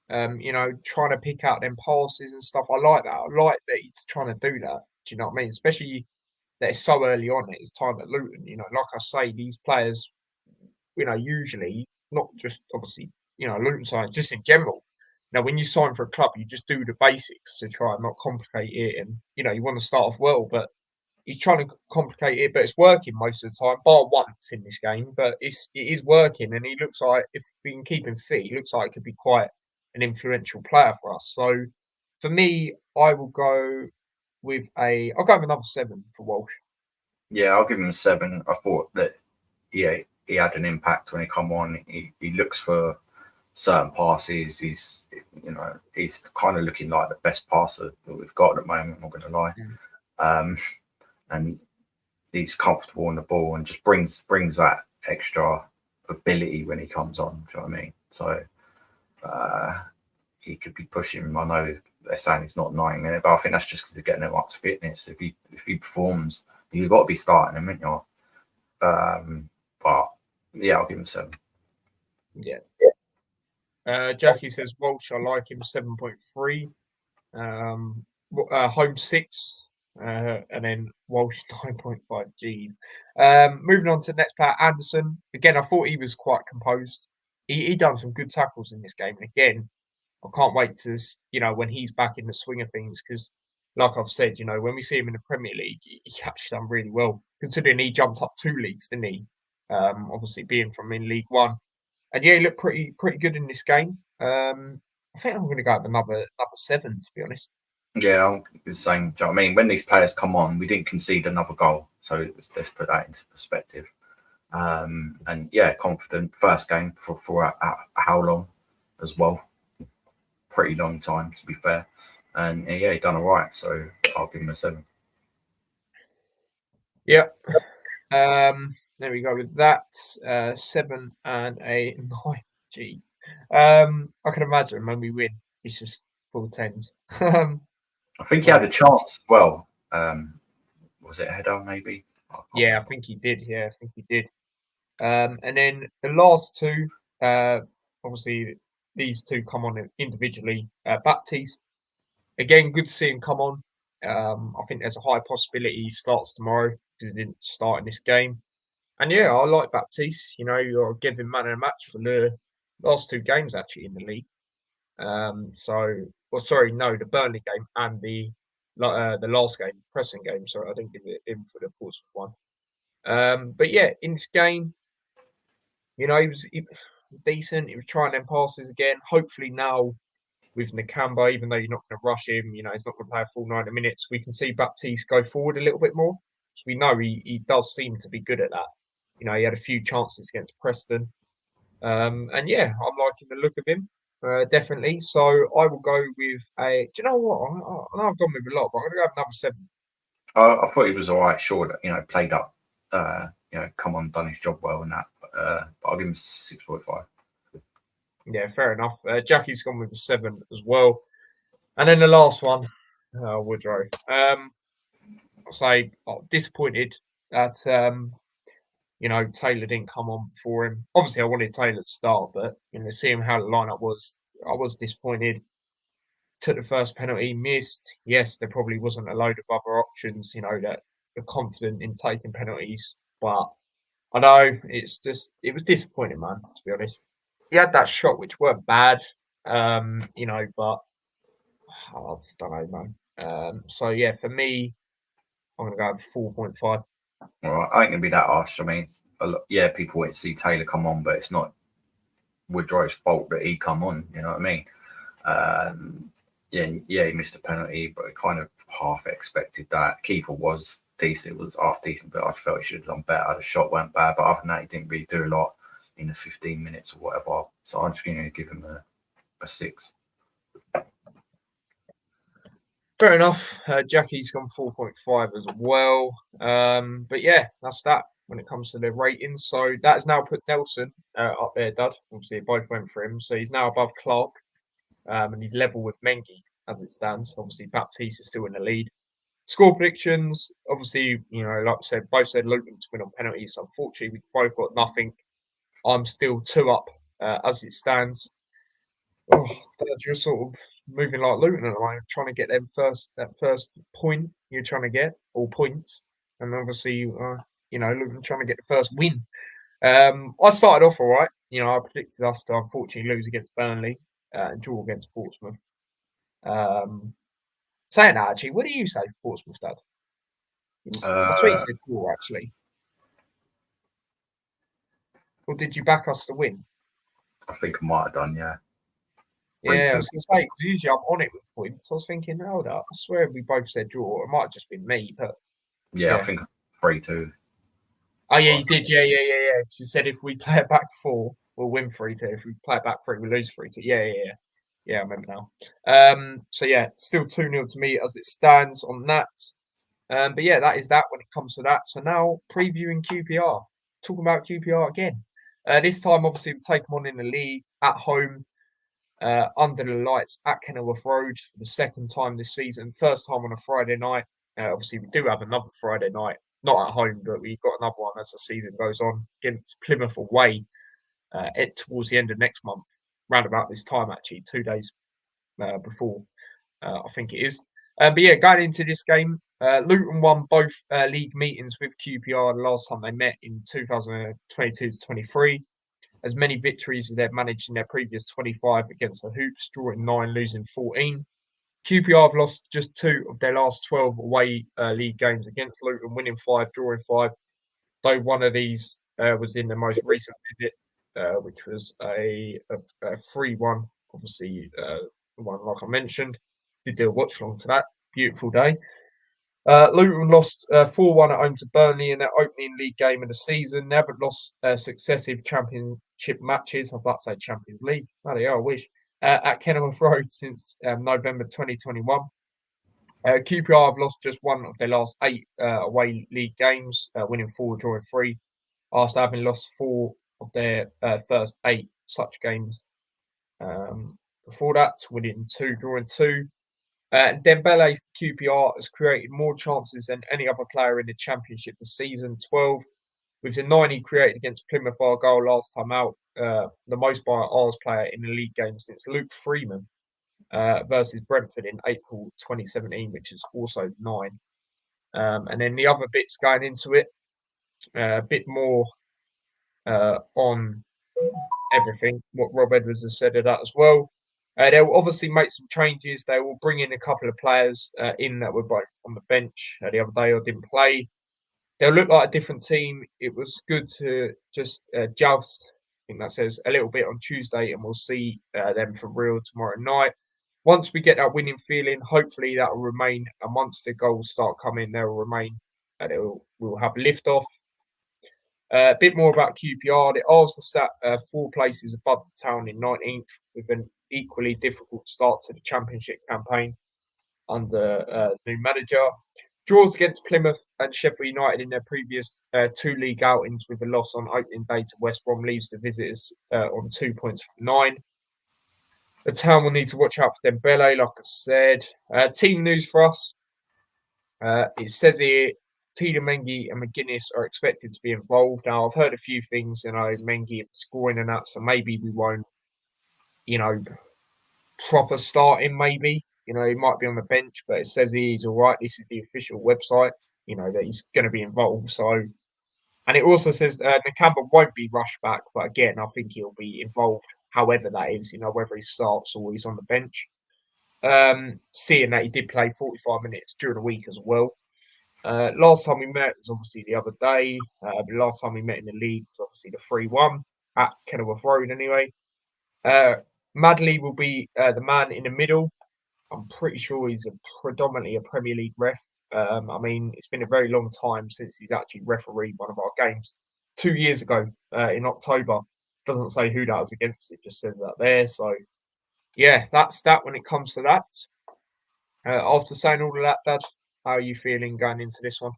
Trying to pick out them passes and stuff. I like that. I like that he's trying to do that. Do you know what I mean? Especially that it's so early on at his time at Luton. Like I say, these players, usually not just obviously, Luton side, just in general. When you sign for a club, you just do the basics to try and not complicate it, and you want to start off well, but he's trying to complicate it, but it's working most of the time, bar once in this game. But it is working, and he looks like if we can keep him fit, he looks like he could be quite an influential player for us. So for me, I'll go with another 7 for Walsh. Yeah, I'll give him a 7. I thought that he had an impact when he come on. He looks for certain passes. He's kind of looking like the best passer that we've got at the moment. I'm not going to lie. And he's comfortable on the ball and just brings that extra ability when he comes on. Do you know what I mean? So he could be pushing. I know they're saying he's not 90 minutes, but I think that's just because they're getting him up to fitness. If he performs, you've got to be starting him, haven't you? But yeah, I'll give him 7. Yeah. Jackie says Walsh, I like him 7.3. Home 6. And then Walsh 9.5. Geez. Moving on to the next player, Anderson. Again, I thought he was quite composed. He done some good tackles in this game. And again, I can't wait to when he's back in the swing of things, because like I've said, when we see him in the Premier League, he actually done really well, considering he jumped up 2 leagues, didn't he? Obviously being from in League One. And yeah, he looked pretty good in this game. I think I'm going to go with another 7, to be honest. Yeah, I'm the same. Do you know what I mean? When these players come on, we didn't concede another goal. So let's put that into perspective. And yeah, confident. First game for how long as well? Pretty long time, to be fair. And yeah, he done all right. So I'll give him a 7. Yeah. There we go with that. 7 and a 9. Gee. I can imagine when we win, it's just full 10s. I think he had a chance as well. Was it a header, maybe? Yeah, I think he did. Yeah, I think he did. And then the last 2, obviously, these 2 come on individually. Baptiste, again, good to see him come on. I think there's a high possibility he starts tomorrow because he didn't start in this game. And yeah, I like Baptiste. You're giving man of the match for the last 2 games actually in the league. The Burnley game and the last game, Preston game. Sorry, I didn't give it in for the Portsmouth one. But yeah, in this game, he was decent. He was trying them passes again. Hopefully now with Nakamba, even though you're not going to rush him, he's not going to play a full 90 minutes. We can see Baptiste go forward a little bit more. So we know he does seem to be good at that. He had a few chances against Preston. And yeah, I'm liking the look of him, definitely. So I will go with a. Do you know what? I know I've gone with a lot, but I'm going to go with number 7. I thought he was all right, sure, that, played up, come on, done his job well and that. But I'll give him 6.5. Yeah, fair enough. Jackie's gone with a 7 as well. And then the last one, Woodrow. I'll say disappointed that Taylor didn't come on for him. Obviously, I wanted Taylor to start, but seeing how the lineup was, I was disappointed. Took the first penalty, missed. Yes, there probably wasn't a load of other options, that are confident in taking penalties, but I know it was disappointing, man. To be honest, he had that shot which weren't bad, but I just don't know, man. So yeah, for me, I'm gonna go with 4.5. All right, I ain't gonna be that harsh. I mean, yeah, people went to see Taylor come on, but it's not Woodrow's fault that he come on. You know what I mean? Yeah, he missed a penalty, but I kind of half expected that. Keeper was decent, it was half decent, but I felt he should have done better. The shot went bad, but other than that, he didn't really do a lot in the 15 minutes or whatever. So I'm just going to give him a 6. Fair enough. Jackie's gone 4.5 as well. But yeah, that's that when it comes to the ratings. So that has now put Nelson up there, Dud. Obviously, it both went for him. So he's now above Clark, and he's level with Mengi as it stands. Obviously, Baptiste is still in the lead. Score predictions, obviously, like I said, both said Luton to win on penalties. Unfortunately, we both got nothing. I'm still 2 up as it stands. Oh, Dad, you're sort of moving like Luton at the moment, trying to get that first point you're trying to get, or points. And obviously, Luton trying to get the first win. I started off all right. I predicted us to unfortunately lose against Burnley and draw against Portsmouth. Saying that, actually, what do you say for Portsmouth, Dad? I swear you said draw, actually. Or did you back us to win? I think I might have done, yeah. Yeah, I was going to say, because usually I'm on it with points. I was thinking, hold up, I swear we both said draw. It might have just been me, but. Yeah. I think 3-2. Oh, yeah, you did. Yeah. Because you said if we play it back 4, we'll win 3-2. If we play it back 3, we lose 3-2. Yeah. Yeah, I remember now. So, yeah, still 2-0 to me as it stands on that. But yeah, that is that when it comes to that. So now previewing QPR. Talking about QPR again. This time, obviously, we take them on in the league at home. Under the lights at Kenilworth Road for the second time this season. First time on a Friday night. Obviously, we do have another Friday night, not at home, but we've got another one as the season goes on against Plymouth away towards the end of next month, round about this time, actually, 2 days before, I think it is. But yeah, going into this game, Luton won both league meetings with QPR the last time they met in 2022-23. As many victories as they've managed in their previous 25 against the Hoops, drawing 9, losing 14. QPR have lost just 2 of their last 12 away league games against Luton, winning 5, drawing 5. Though one of these was in the most recent visit, which was a 3-1. Obviously, the one like I mentioned. Did do a watch along to that. Beautiful day. Luton lost 4-1 at home to Burnley in their opening league game of the season. They haven't lost successive championship matches. I'd like to say Champions League. Bloody hell, I wish. At Kenilworth Road since November 2021. QPR have lost just 1 of their last 8 away league games, winning 4, drawing 3, after having lost 4 of their first 8 such games. Before that, winning 2, drawing 2. Dembele for QPR has created more chances than any other player in the Championship this season, 12. With the 9 he created against Plymouth Argyle last time out, the most by an Arsenal player in the league game since Luke Freeman versus Brentford in April 2017, which is also 9. And then the other bits going into it, a bit more on everything, what Rob Edwards has said of that as well. They'll obviously make some changes. They will bring in a couple of players in that were both on the bench the other day or didn't play. They'll look like a different team. It was good to just joust, I think that says, a little bit on Tuesday, and we'll see them for real tomorrow night. Once we get that winning feeling, hopefully that will remain. And once the goals start coming, they will remain. We'll have liftoff. A bit more about QPR. The Arsenal sat 4 places above the Town in 19th with an equally difficult start to the Championship campaign under new manager. Draws against Plymouth and Sheffield United in their previous 2 league outings with a loss on opening day to West Brom leaves the visitors on 2 points from 9. The Town will need to watch out for Dembele, like I said. Team news for us. It says here Tida Mengi and McGuinness are expected to be involved. Now, I've heard a few things, Mengi scoring and that, so maybe we won't, proper starting, maybe. He might be on the bench, but it says he's all right. This is the official website, that he's going to be involved. So, and it also says Nakamba won't be rushed back, but again, I think he'll be involved, however that is, whether he starts or he's on the bench. Seeing that he did play 45 minutes during the week as well. Last time we met was obviously the other day. The last time we met in the league was obviously the 3-1 at Kenilworth Road anyway. Madley will be the man in the middle. I'm pretty sure he's predominantly a Premier League ref. It's been a very long time since he's actually refereed one of our games. 2 years ago in October. Doesn't say who that was against. It just says that there. So, yeah, that's that when it comes to that. After saying all of that, Dad, how are you feeling going into this one?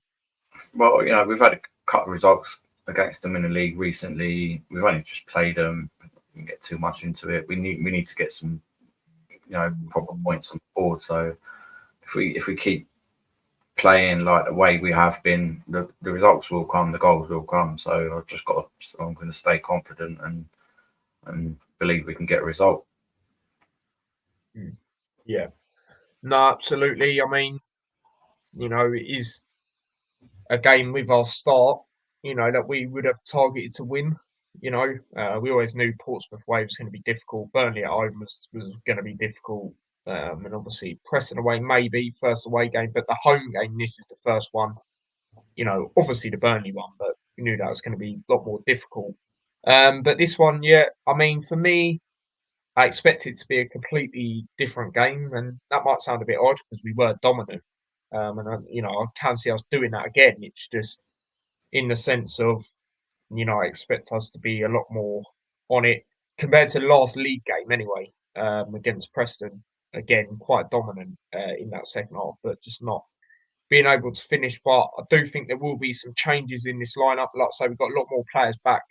Well, we've had a couple of results against them in the league recently. We've only just played them. We can get too much into it. We need to get some, proper points on the board. So if we keep playing like the way we have been, the results will come, the goals will come. So I'm going to stay confident and believe we can get a result. Yeah. No, absolutely. It is a game with our start, that we would have targeted to win. We always knew Portsmouth away was going to be difficult. Burnley at home was going to be difficult. And obviously Preston away, maybe first away game, but the home game, this is the first one. Obviously the Burnley one, but we knew that was going to be a lot more difficult. But this one, for me, I expect it to be a completely different game, and that might sound a bit odd because we were dominant. I can see us doing that again. It's just in the sense of, I expect us to be a lot more on it compared to the last league game anyway, against Preston. Again, quite dominant in that second half, but just not being able to finish. But I do think there will be some changes in this lineup. Like I say, we've got a lot more players back,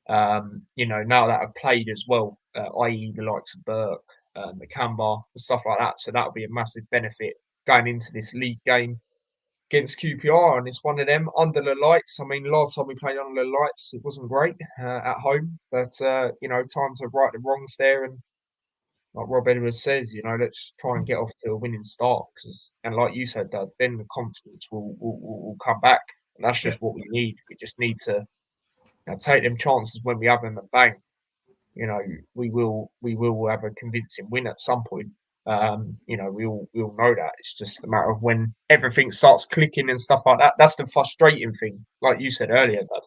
now that have played as well, i.e. the likes of Burke, Nakamba, and stuff like that. So that'll be a massive benefit going into this league game against QPR, and it's one of them under the lights. Last time we played under the lights, it wasn't great at home, but time to right the wrongs there. And like Rob Edwards says, let's try and get off to a winning start. And like you said, Dad, then the confidence will come back, and that's just what we need. We just need to take them chances when we have them and bang. We will have a convincing win at some point. We all know that. It's just a matter of when everything starts clicking and stuff like that. That's the frustrating thing, like you said earlier, Dad.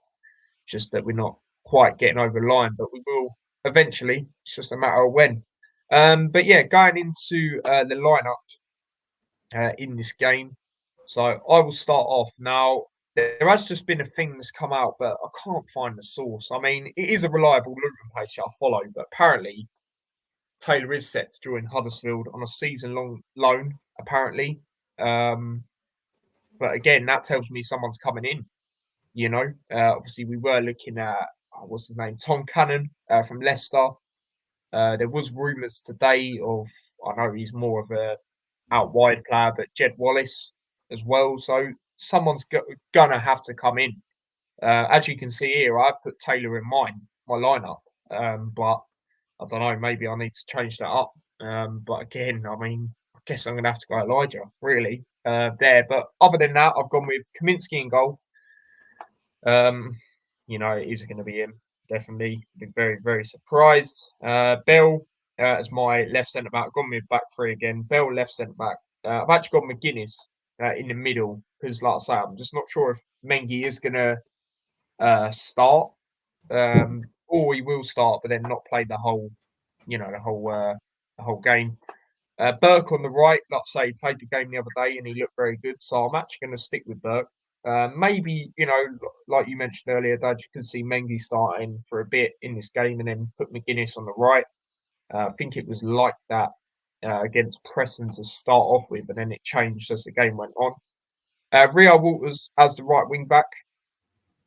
Just that we're not quite getting over the line, but we will eventually. It's just a matter of when. But yeah, going into the lineup in this game. So I will start off now. There has just been a thing that's come out, but I can't find the source. It is a reliable Luton page I follow, but apparently Taylor is set to join Huddersfield on a season-long loan, apparently. But again, that tells me someone's coming in, Obviously, we were looking at, what's his name, Tom Cannon from Leicester. There was rumours today of, I know he's more of a out-wide player, but JED Wallace as well. So someone's going to have to come in. As you can see here, I've put Taylor in my lineup. But I don't know, maybe I need to change that up. But again, I guess I'm going to have to go Elijah, really, there. But other than that, I've gone with Kaminsky in goal. It is going to be him, definitely. Be very, very surprised. Bell as my left centre-back. I've gone with back three again. Bell left centre-back. I've actually got McGuinness in the middle because, like I say, I'm just not sure if Mengi is going to start. Or he will start, but then not play the whole game. Burke on the right, like I say, he played the game the other day and he looked very good. So I'm actually going to stick with Burke. Maybe, you know, like you mentioned earlier, Dad, you could see Mengi starting for a bit in this game and then put McGuinness on the right. I think it was like that against Preston to start off with, and then it changed as the game went on. Rio Walters as the right wing back.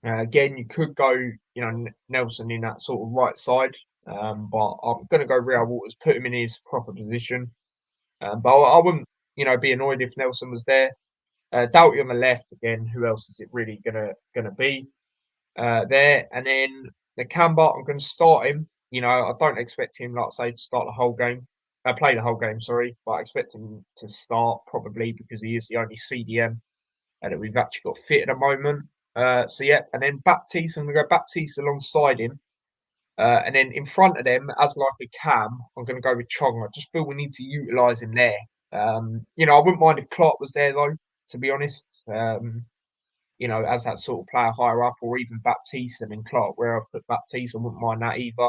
Again, you could go, you know, Nelson in that sort of right side, but I'm going to go Rio Walters, put him in his proper position. But I wouldn't, you know, be annoyed if Nelson was there. Doughty on the left again. Who else is it really gonna be there? And then the Camber, I'm going to start him. You know, I don't expect him, like I say, to start the whole game. Play the whole game, sorry, but I expect him to start probably because he is the only CDM that we've actually got fit at the moment. So yeah, and then Baptiste, I'm going to go Baptiste alongside him. And then in front of them, as like a cam, I'm going to go with Chong. I just feel we need to utilise him there. You know, I wouldn't mind if Clark was there though, to be honest. You know, as that sort of player higher up, or even Baptiste and then Clark, where I've put Baptiste, I wouldn't mind that either.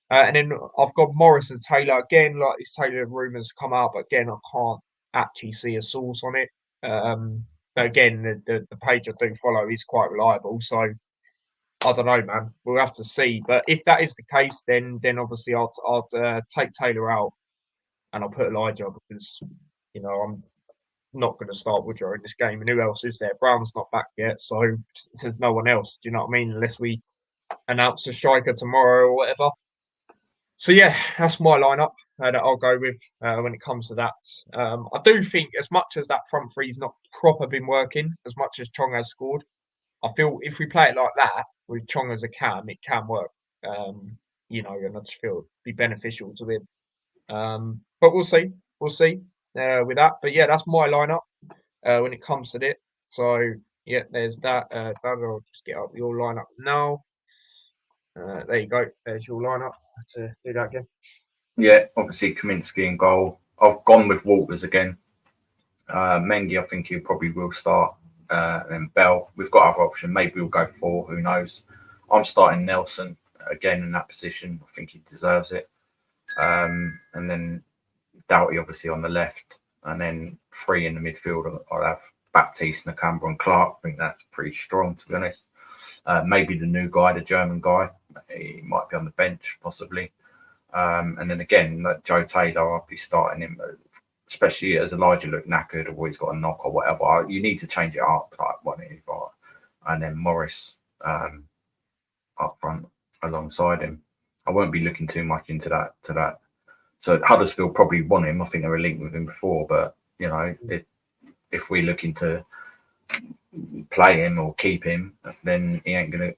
And then I've got Morris and Taylor again. Like this Taylor rumours come out, but again, I can't actually see a source on it. But again, the page I do follow is quite reliable, so I don't know, man. We'll have to see. But if that is the case, then obviously I'd take Taylor out and I'll put Elijah because you know I'm not going to start Woodrow in this game. And who else is there? Brown's not back yet, so there's no one else. Do you know what I mean? Unless we announce a striker tomorrow or whatever. So yeah, that's my lineup that I'll go with when it comes to that. I do think as much as that front three's not proper been working, as much as Chong has scored, I feel if we play it like that with Chong as a cam, it can work. You know, and I just feel it'd be beneficial to him. But we'll see. We'll see with that. But yeah, that's my lineup when it comes to it. So yeah, there's that. I'll just get up your lineup now. There you go. There's your lineup. To do that again. Yeah, obviously Kaminsky in goal. I've gone with Walters again. Mengi, I think he probably will start. And Bell, we've got other option. Maybe we'll go 4. Who knows? I'm starting Nelson again in that position. I think he deserves it. And then Doughty obviously on the left, and then 3 in the midfield. I'll have Baptiste, Nakamba, and Clark. I think that's pretty strong, to be honest. Maybe the new guy, the German guy, he might be on the bench possibly. And then again, like Joe Taylor, I'll be starting him, especially as Elijah looked knackered or he's got a knock or whatever. You need to change it up, like one of got. And then Morris up front alongside him. I won't be looking too much into that. So Huddersfield probably want him. I think they were linked with him before, but you know, if we're looking to play him or keep him, then he ain't gonna,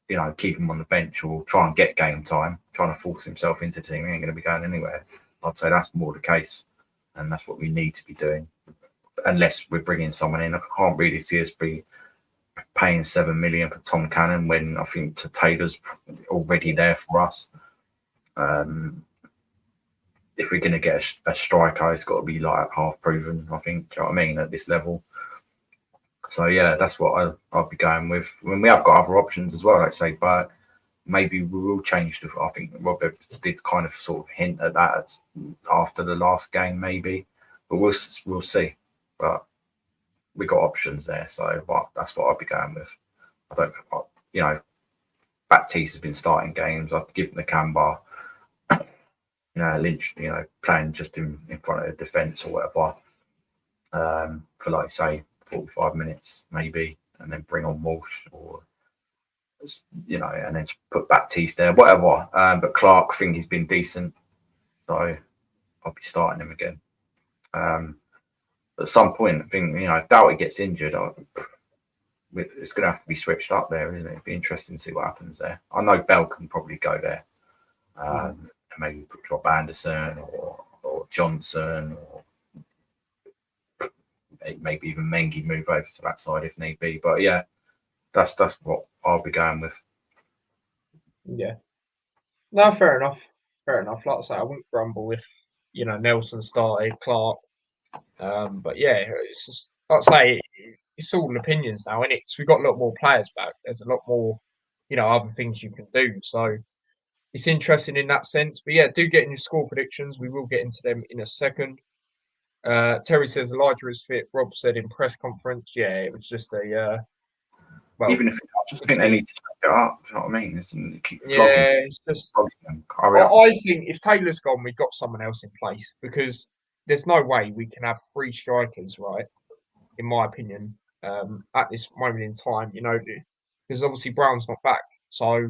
you know, keep him on the bench or try and get game time, trying to force himself into the team. He ain't gonna be going anywhere. I'd say that's more the case, and that's what we need to be doing, unless we're bringing someone in. I can't really see us be paying 7 million for Tom Cannon when I think Taylor's already there for us. If we're going to get a striker, it's got to be like half proven, I think. Do you know what I mean? At this level. So yeah, that's what I'll be going with. When we have got other options as well, like say, but maybe we will change I think Robert did kind of sort of hint at that after the last game, maybe. But we'll see. But we got options there, so that's what I'll be going with. I don't, you know, Baptiste has been starting games. I've given the Camber. You know, Lynch, you know, playing just in front of the defence or whatever, for like say 45 minutes maybe, and then bring on Walsh or, you know, and then put Baptiste there, whatever. But Clark, I think he's been decent, so I'll be starting him again. At some point, I think, you know, if Doughty gets injured, it's going to have to be switched up there, isn't it? It'd be interesting to see what happens there. I know Bell can probably go there. Maybe drop Anderson or Johnson, or maybe even Mengi move over to that side if need be. But yeah, that's what I'll be going with. Yeah. No, fair enough. Fair enough. Like I say, I wouldn't grumble if, you know, Nelson started, Clark. But yeah, it's just, like I say, it's all opinions now, isn't it? Because we've got a lot more players back. There's a lot more, you know, other things you can do. So it's interesting in that sense. But yeah, do get in your score predictions. We will get into them in a second. Terry says Elijah is fit. Rob said in press conference, yeah, it was just a well. Even if I just think they need to change it up. Do you know what I mean? Listen, keep flogging, Yeah, it's just. flogging them. Hurry up. I think if Taylor's gone, we've got someone else in place because there's no way we can have three strikers, right? In my opinion, at this moment in time, because obviously Brown's not back. So,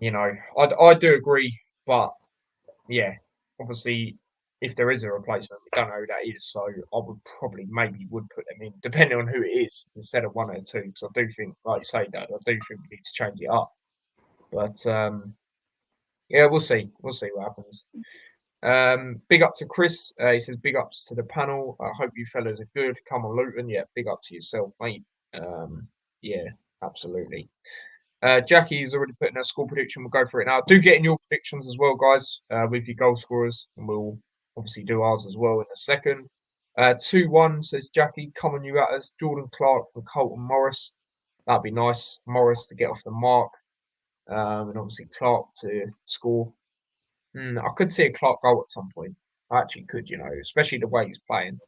I do agree, but yeah, obviously, if there is a replacement, we don't know who that is. So I would probably would put them in, depending on who it is, instead of one or two. Because I do think, like you say, Dad, I do think we need to change it up. But yeah, we'll see. We'll see what happens. Big up to Chris. He says, big ups to the panel. I hope you fellas are good. Come on, Luton. Yeah, big up to yourself, mate. Yeah, absolutely. Jackie's already put in her score prediction. We'll go for it now. Do get in your predictions as well, guys, with your goal scorers. And we'll obviously do ours as well in a second. 2-1 says Jackie. Come on, you at us. Jordan Clark and Colton Morris. That'd be nice. Morris to get off the mark. And obviously Clark to score. I could see a Clark goal at some point. I actually could, especially the way he's playing.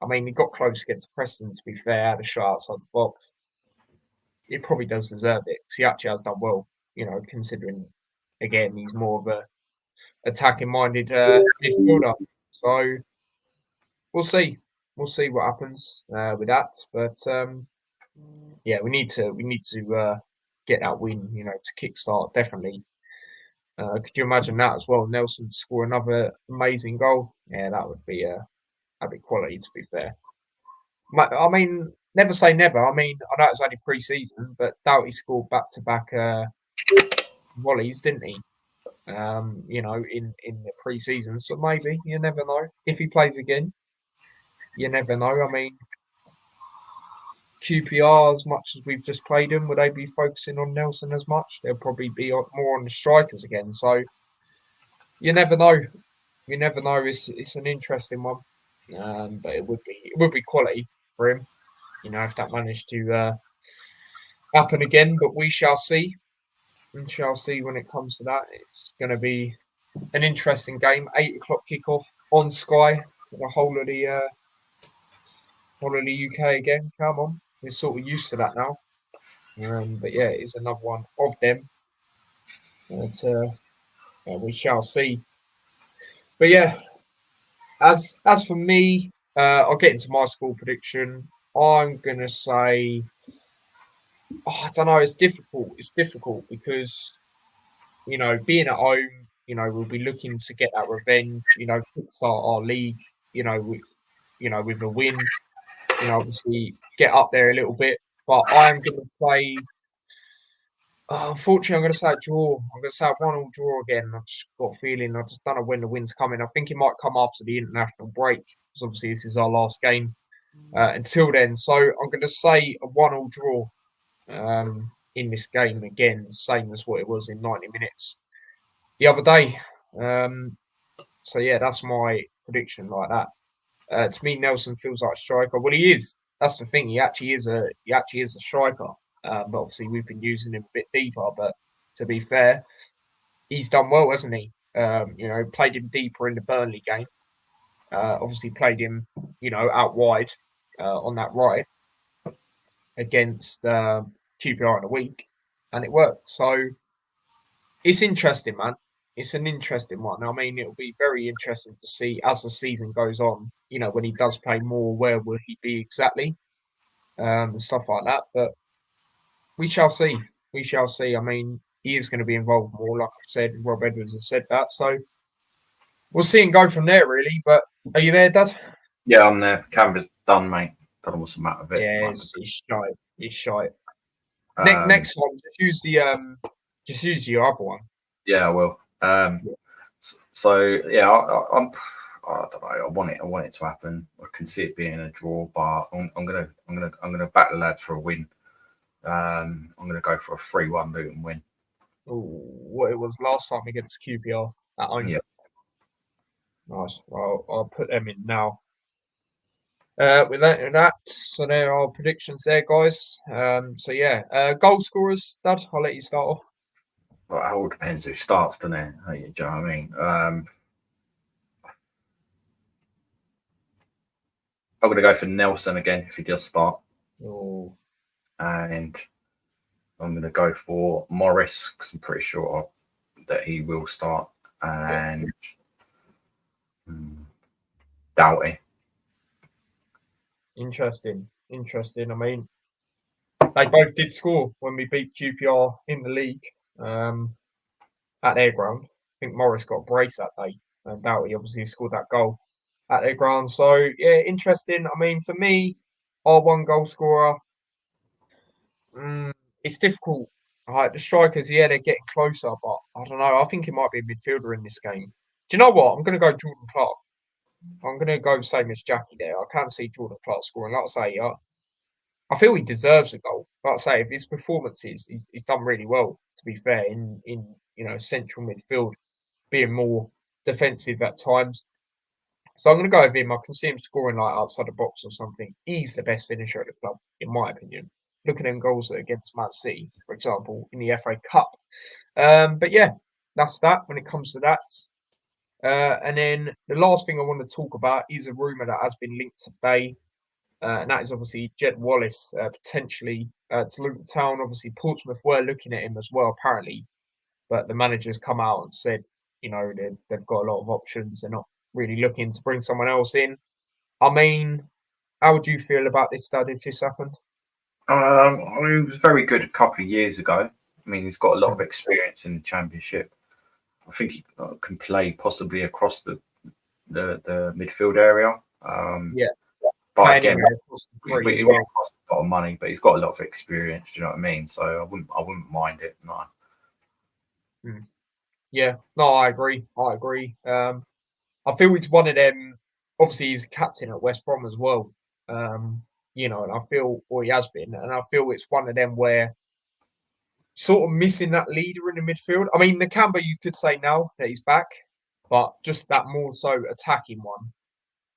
I mean, he got close against Preston, to be fair, had a shot outside the box. He probably does deserve it because he actually has done well, considering, again, he's more of a attacking-minded midfielder. So we'll see. We'll see what happens with that. But yeah, we need to get that win, to kickstart definitely. Could you imagine that as well? Nelson to score another amazing goal. Yeah, that'd be quality. To be fair, I mean, never say never. I mean, I know it's only pre-season, but Doughty scored back-to-back volleys, didn't he? In the pre-season. So maybe you never know if he plays again. You never know. I mean, QPR, as much as we've just played him, would they be focusing on Nelson as much? They'll probably be more on the strikers again. So you never know. You never know. It's an interesting one, but it would be quality for him. If that managed to happen again, but we shall see. We shall see when it comes to that. It's going to be an interesting game. 8 o'clock kickoff on Sky for the whole of the UK again. Come on, we're sort of used to that now. But yeah, it's another one of them. But we shall see. But yeah, as for me, I'll get into my score prediction. I'm gonna say, I don't know. It's difficult. It's difficult because being at home, we'll be looking to get that revenge. Start our league. With a win. Obviously get up there a little bit. But I am going to play. Unfortunately, I'm going to say a draw. I'm going to say a 1-1 draw again. I've just got a feeling. I just don't know when the win's coming. I think it might come after the international break because obviously this is our last game until then. So I'm going to say a 1-1 draw in this game again, same as what it was in 90 minutes the other day. So yeah, that's my prediction like that. To me, Nelson feels like a striker. Well, he is. That's the thing. He actually is a striker. But obviously, we've been using him a bit deeper. But to be fair, he's done well, hasn't he? Played him deeper in the Burnley game. Obviously, played him, out wide on that right against QPR in a week, and it worked. So it's interesting, man. It's an interesting one. I mean, it'll be very interesting to see as the season goes on. When he does play more, where will he be exactly, and stuff like that. But we shall see. We shall see. I mean, he is going to be involved more, like I've said. Rob Edwards has said that. So we'll see and go from there, really. But are you there, Dad? Yeah, I'm there. Canvas done, mate. Don't know what's the matter with it. Yeah, he's shy. He's shy. Next time, just use your other one. Yeah, I will. So yeah, I don't know. I want it to happen. I can see it being a draw, but I'm gonna back the lads for a win. I'm gonna go for a 3-1 Luton win. Ooh, what it was last time against QPR at home. Yeah. Nice. Well, I'll put them in now. With that, so there are predictions there, guys. So yeah, goal scorers, Dad. I'll let you start off. Well, it all depends who starts, doesn't it? Do you know what I mean? I'm going to go for Nelson again if he does start. Oh, And I'm going to go for Morris because I'm pretty sure that he will start. And Doughty. interesting. I mean, they both did score when we beat QPR in the league at their ground. I think Morris got a brace that day, and Doughty obviously scored that goal at their ground. So yeah, interesting. I mean, for me, our one goal scorer, it's difficult. Like the strikers, yeah, they're getting closer, but I don't know. I think it might be a midfielder in this game. Do you know what? I'm going to go Jordan Clark. I'm going to go same as Jackie there. I can't see Jordan Clark scoring. Like I say, I feel he deserves a goal. Like I say, if his performances, he's done really well. To be fair, in central midfield, being more defensive at times. So I'm going to go with him. I can see him scoring like outside the box or something. He's the best finisher at the club, in my opinion. Look at them goals against Man City, for example, in the FA Cup. But yeah, that's that when it comes to that. And then the last thing I want to talk about is a rumour that has been linked today. And that is obviously JED WALLACE potentially to Luton Town. Obviously, Portsmouth were looking at him as well, apparently. But the manager's come out and said, they've got a lot of options. They're not really looking to bring someone else in. I mean, how would you feel about this, Dad, if this happened? I mean, he was very good a couple of years ago. I mean, he's got a lot of experience in the Championship. I think he can play possibly across the midfield area. Yeah. But again, it cost a lot of money, but he's got a lot of experience. Do you know what I mean? So I wouldn't mind it. No. Yeah. No, I agree. I feel it's one of them. Obviously, he's captain at West Brom as well. And I feel, or he has been, and I feel it's one of them where sort of missing that leader in the midfield. I mean, Nakamba, you could say now that he's back, but just that more so attacking one.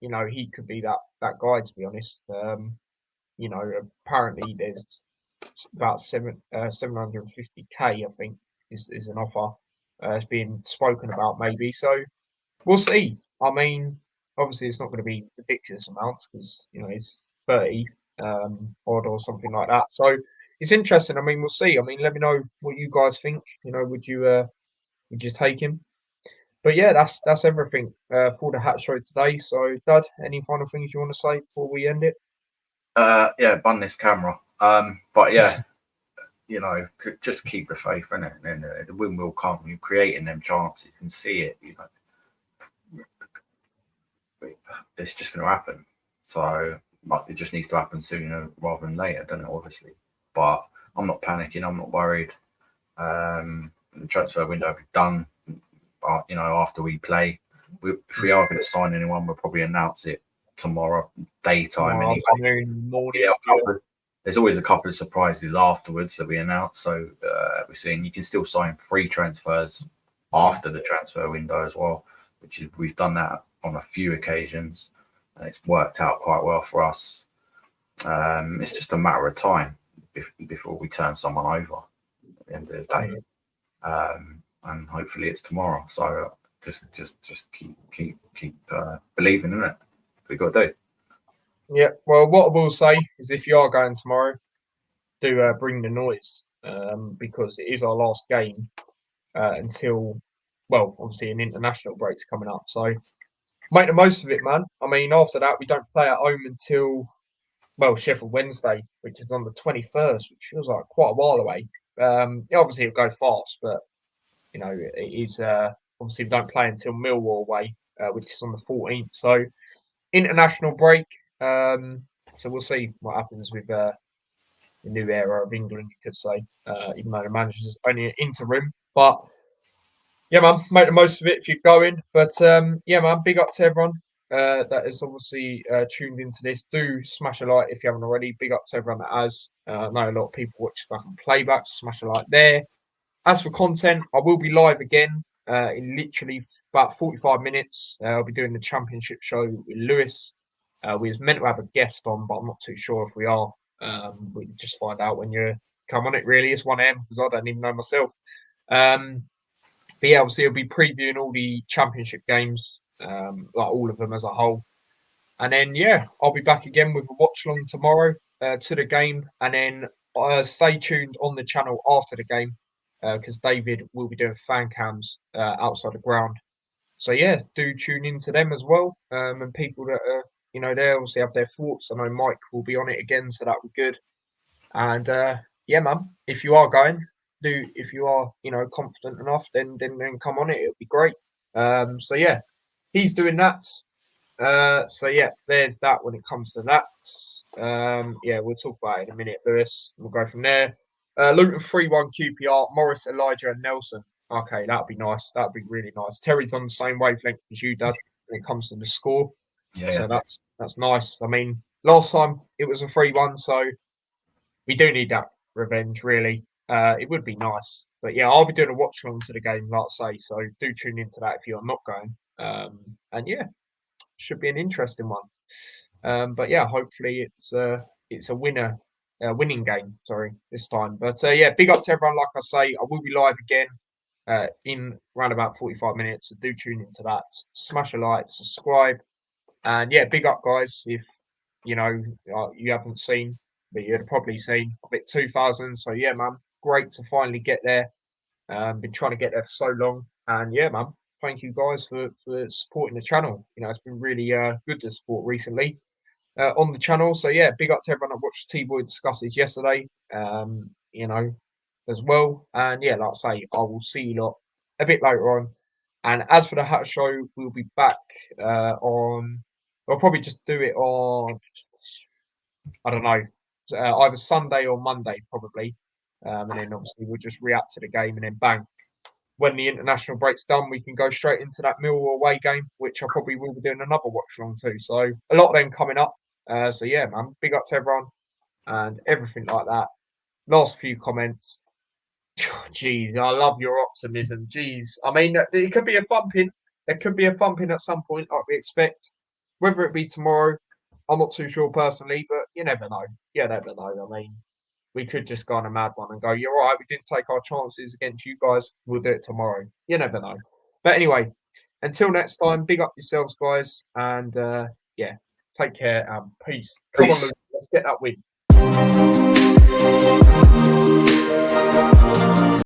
He could be that guy. To be honest, apparently there's about 750k. I think is an offer. It's being spoken about maybe. So we'll see. I mean, obviously it's not going to be ridiculous amounts because it's 30 odd or something like that. So it's interesting. I mean, we'll see. I mean, let me know what you guys think. Would you take him? But yeah, that's everything for the Hat Show today. So, Dad, any final things you want to say before we end it? Yeah, bun this camera. But yeah, just keep the faith in it, and the win will come. You're creating them chances, you can see it. It's just going to happen. So it just needs to happen sooner rather than later, doesn't it? Obviously, but I'm not panicking. I'm not worried. The transfer window will be done. After we play, if we are going to sign anyone, we'll probably announce it tomorrow daytime. Afternoon, morning. There's always a couple of surprises afterwards that we announce. So we're seeing you can still sign free transfers after the transfer window as well, which we've done that on a few occasions, and it's worked out quite well for us. It's just a matter of time before we turn someone over at the end of the day. And hopefully it's tomorrow. So just keep believing in it. We got to do. Yeah. Well, what I will say is, if you are going tomorrow, do bring the noise because it is our last game until, well, obviously an international break's coming up. So make the most of it, man. I mean, after that we don't play at home until Sheffield Wednesday, which is on the 21st, which feels like quite a while away. Obviously it'll go fast, but it is obviously we don't play until Millwall away, which is on the 14th. So international break. So we'll see what happens with the new era of England, you could say, even though the manager's only an interim. But yeah, man, make the most of it if you're going. But yeah, man, big up to everyone that is obviously tuned into this. Do smash a like if you haven't already. Big up to everyone that has. I know a lot of people watch back and playback. Smash a like there. As for content, I will be live again in literally about 45 minutes. I'll be doing the championship show with Lewis. We was meant to have a guest on, but I'm not too sure if we are. We just find out when you come on it, really. It's 1 a.m. because I don't even know myself. But yeah, obviously, I'll be previewing all the championship games, like all of them as a whole. And then, yeah, I'll be back again with a watch along tomorrow to the game. And then stay tuned on the channel after the game because David will be doing fan cams outside the ground. So, yeah, do tune into them as well. And people that are, they obviously have their thoughts. I know Mike will be on it again, so that'll be good. And yeah, man, if you are going, if you are, confident enough, then come on it. It'll be great. So, yeah, he's doing that. So yeah, there's that when it comes to that. Yeah, we'll talk about it in a minute, Lewis. We'll go from there. Luton 3-1 QPR, Morris, Elijah, and Nelson. Okay, that'd be nice. That'd be really nice. Terry's on the same wavelength as you, Dad, when it comes to the score. Yeah. So that's nice. I mean, last time it was a 3-1, so we do need that revenge, really. It would be nice. But yeah, I'll be doing a watch along to the game, like I say. So do tune into that if you're not going. And yeah, should be an interesting one. But yeah, hopefully it's a winning game. Sorry, this time. But yeah, big up to everyone. Like I say, I will be live again in around about 45 minutes. So do tune into that. Smash a like, subscribe, and yeah, big up, guys. If you haven't seen, but you'd probably seen. I've hit 2,000. So yeah, man, great to finally get there. Been trying to get there for so long, and yeah, man. Thank you guys for supporting the channel. It's been really good to support recently on the channel. So yeah, big up to everyone that watched T-Boy discuss this yesterday, as well. And yeah, like I say, I will see you lot a bit later on. And as for the Hat Show, we'll be back I'll probably just do it on, I don't know, either Sunday or Monday probably. And then obviously we'll just react to the game and then bang. When the international break's done, we can go straight into that Millwall away game, which I probably will be doing another watch along too. So a lot of them coming up. So yeah, man, big up to everyone and everything like that. Last few comments. Jeez, I love your optimism. Jeez, I mean, it could be a thumping. There could be a thumping at some point, like we expect. Whether it be tomorrow, I'm not too sure personally, but you never know. You never know. I mean, we could just go on a mad one and go, you're right, we didn't take our chances against you guys. We'll do it tomorrow. You never know. But anyway, until next time, big up yourselves, guys. And yeah, take care and peace. Come on, Luke, let's get that win.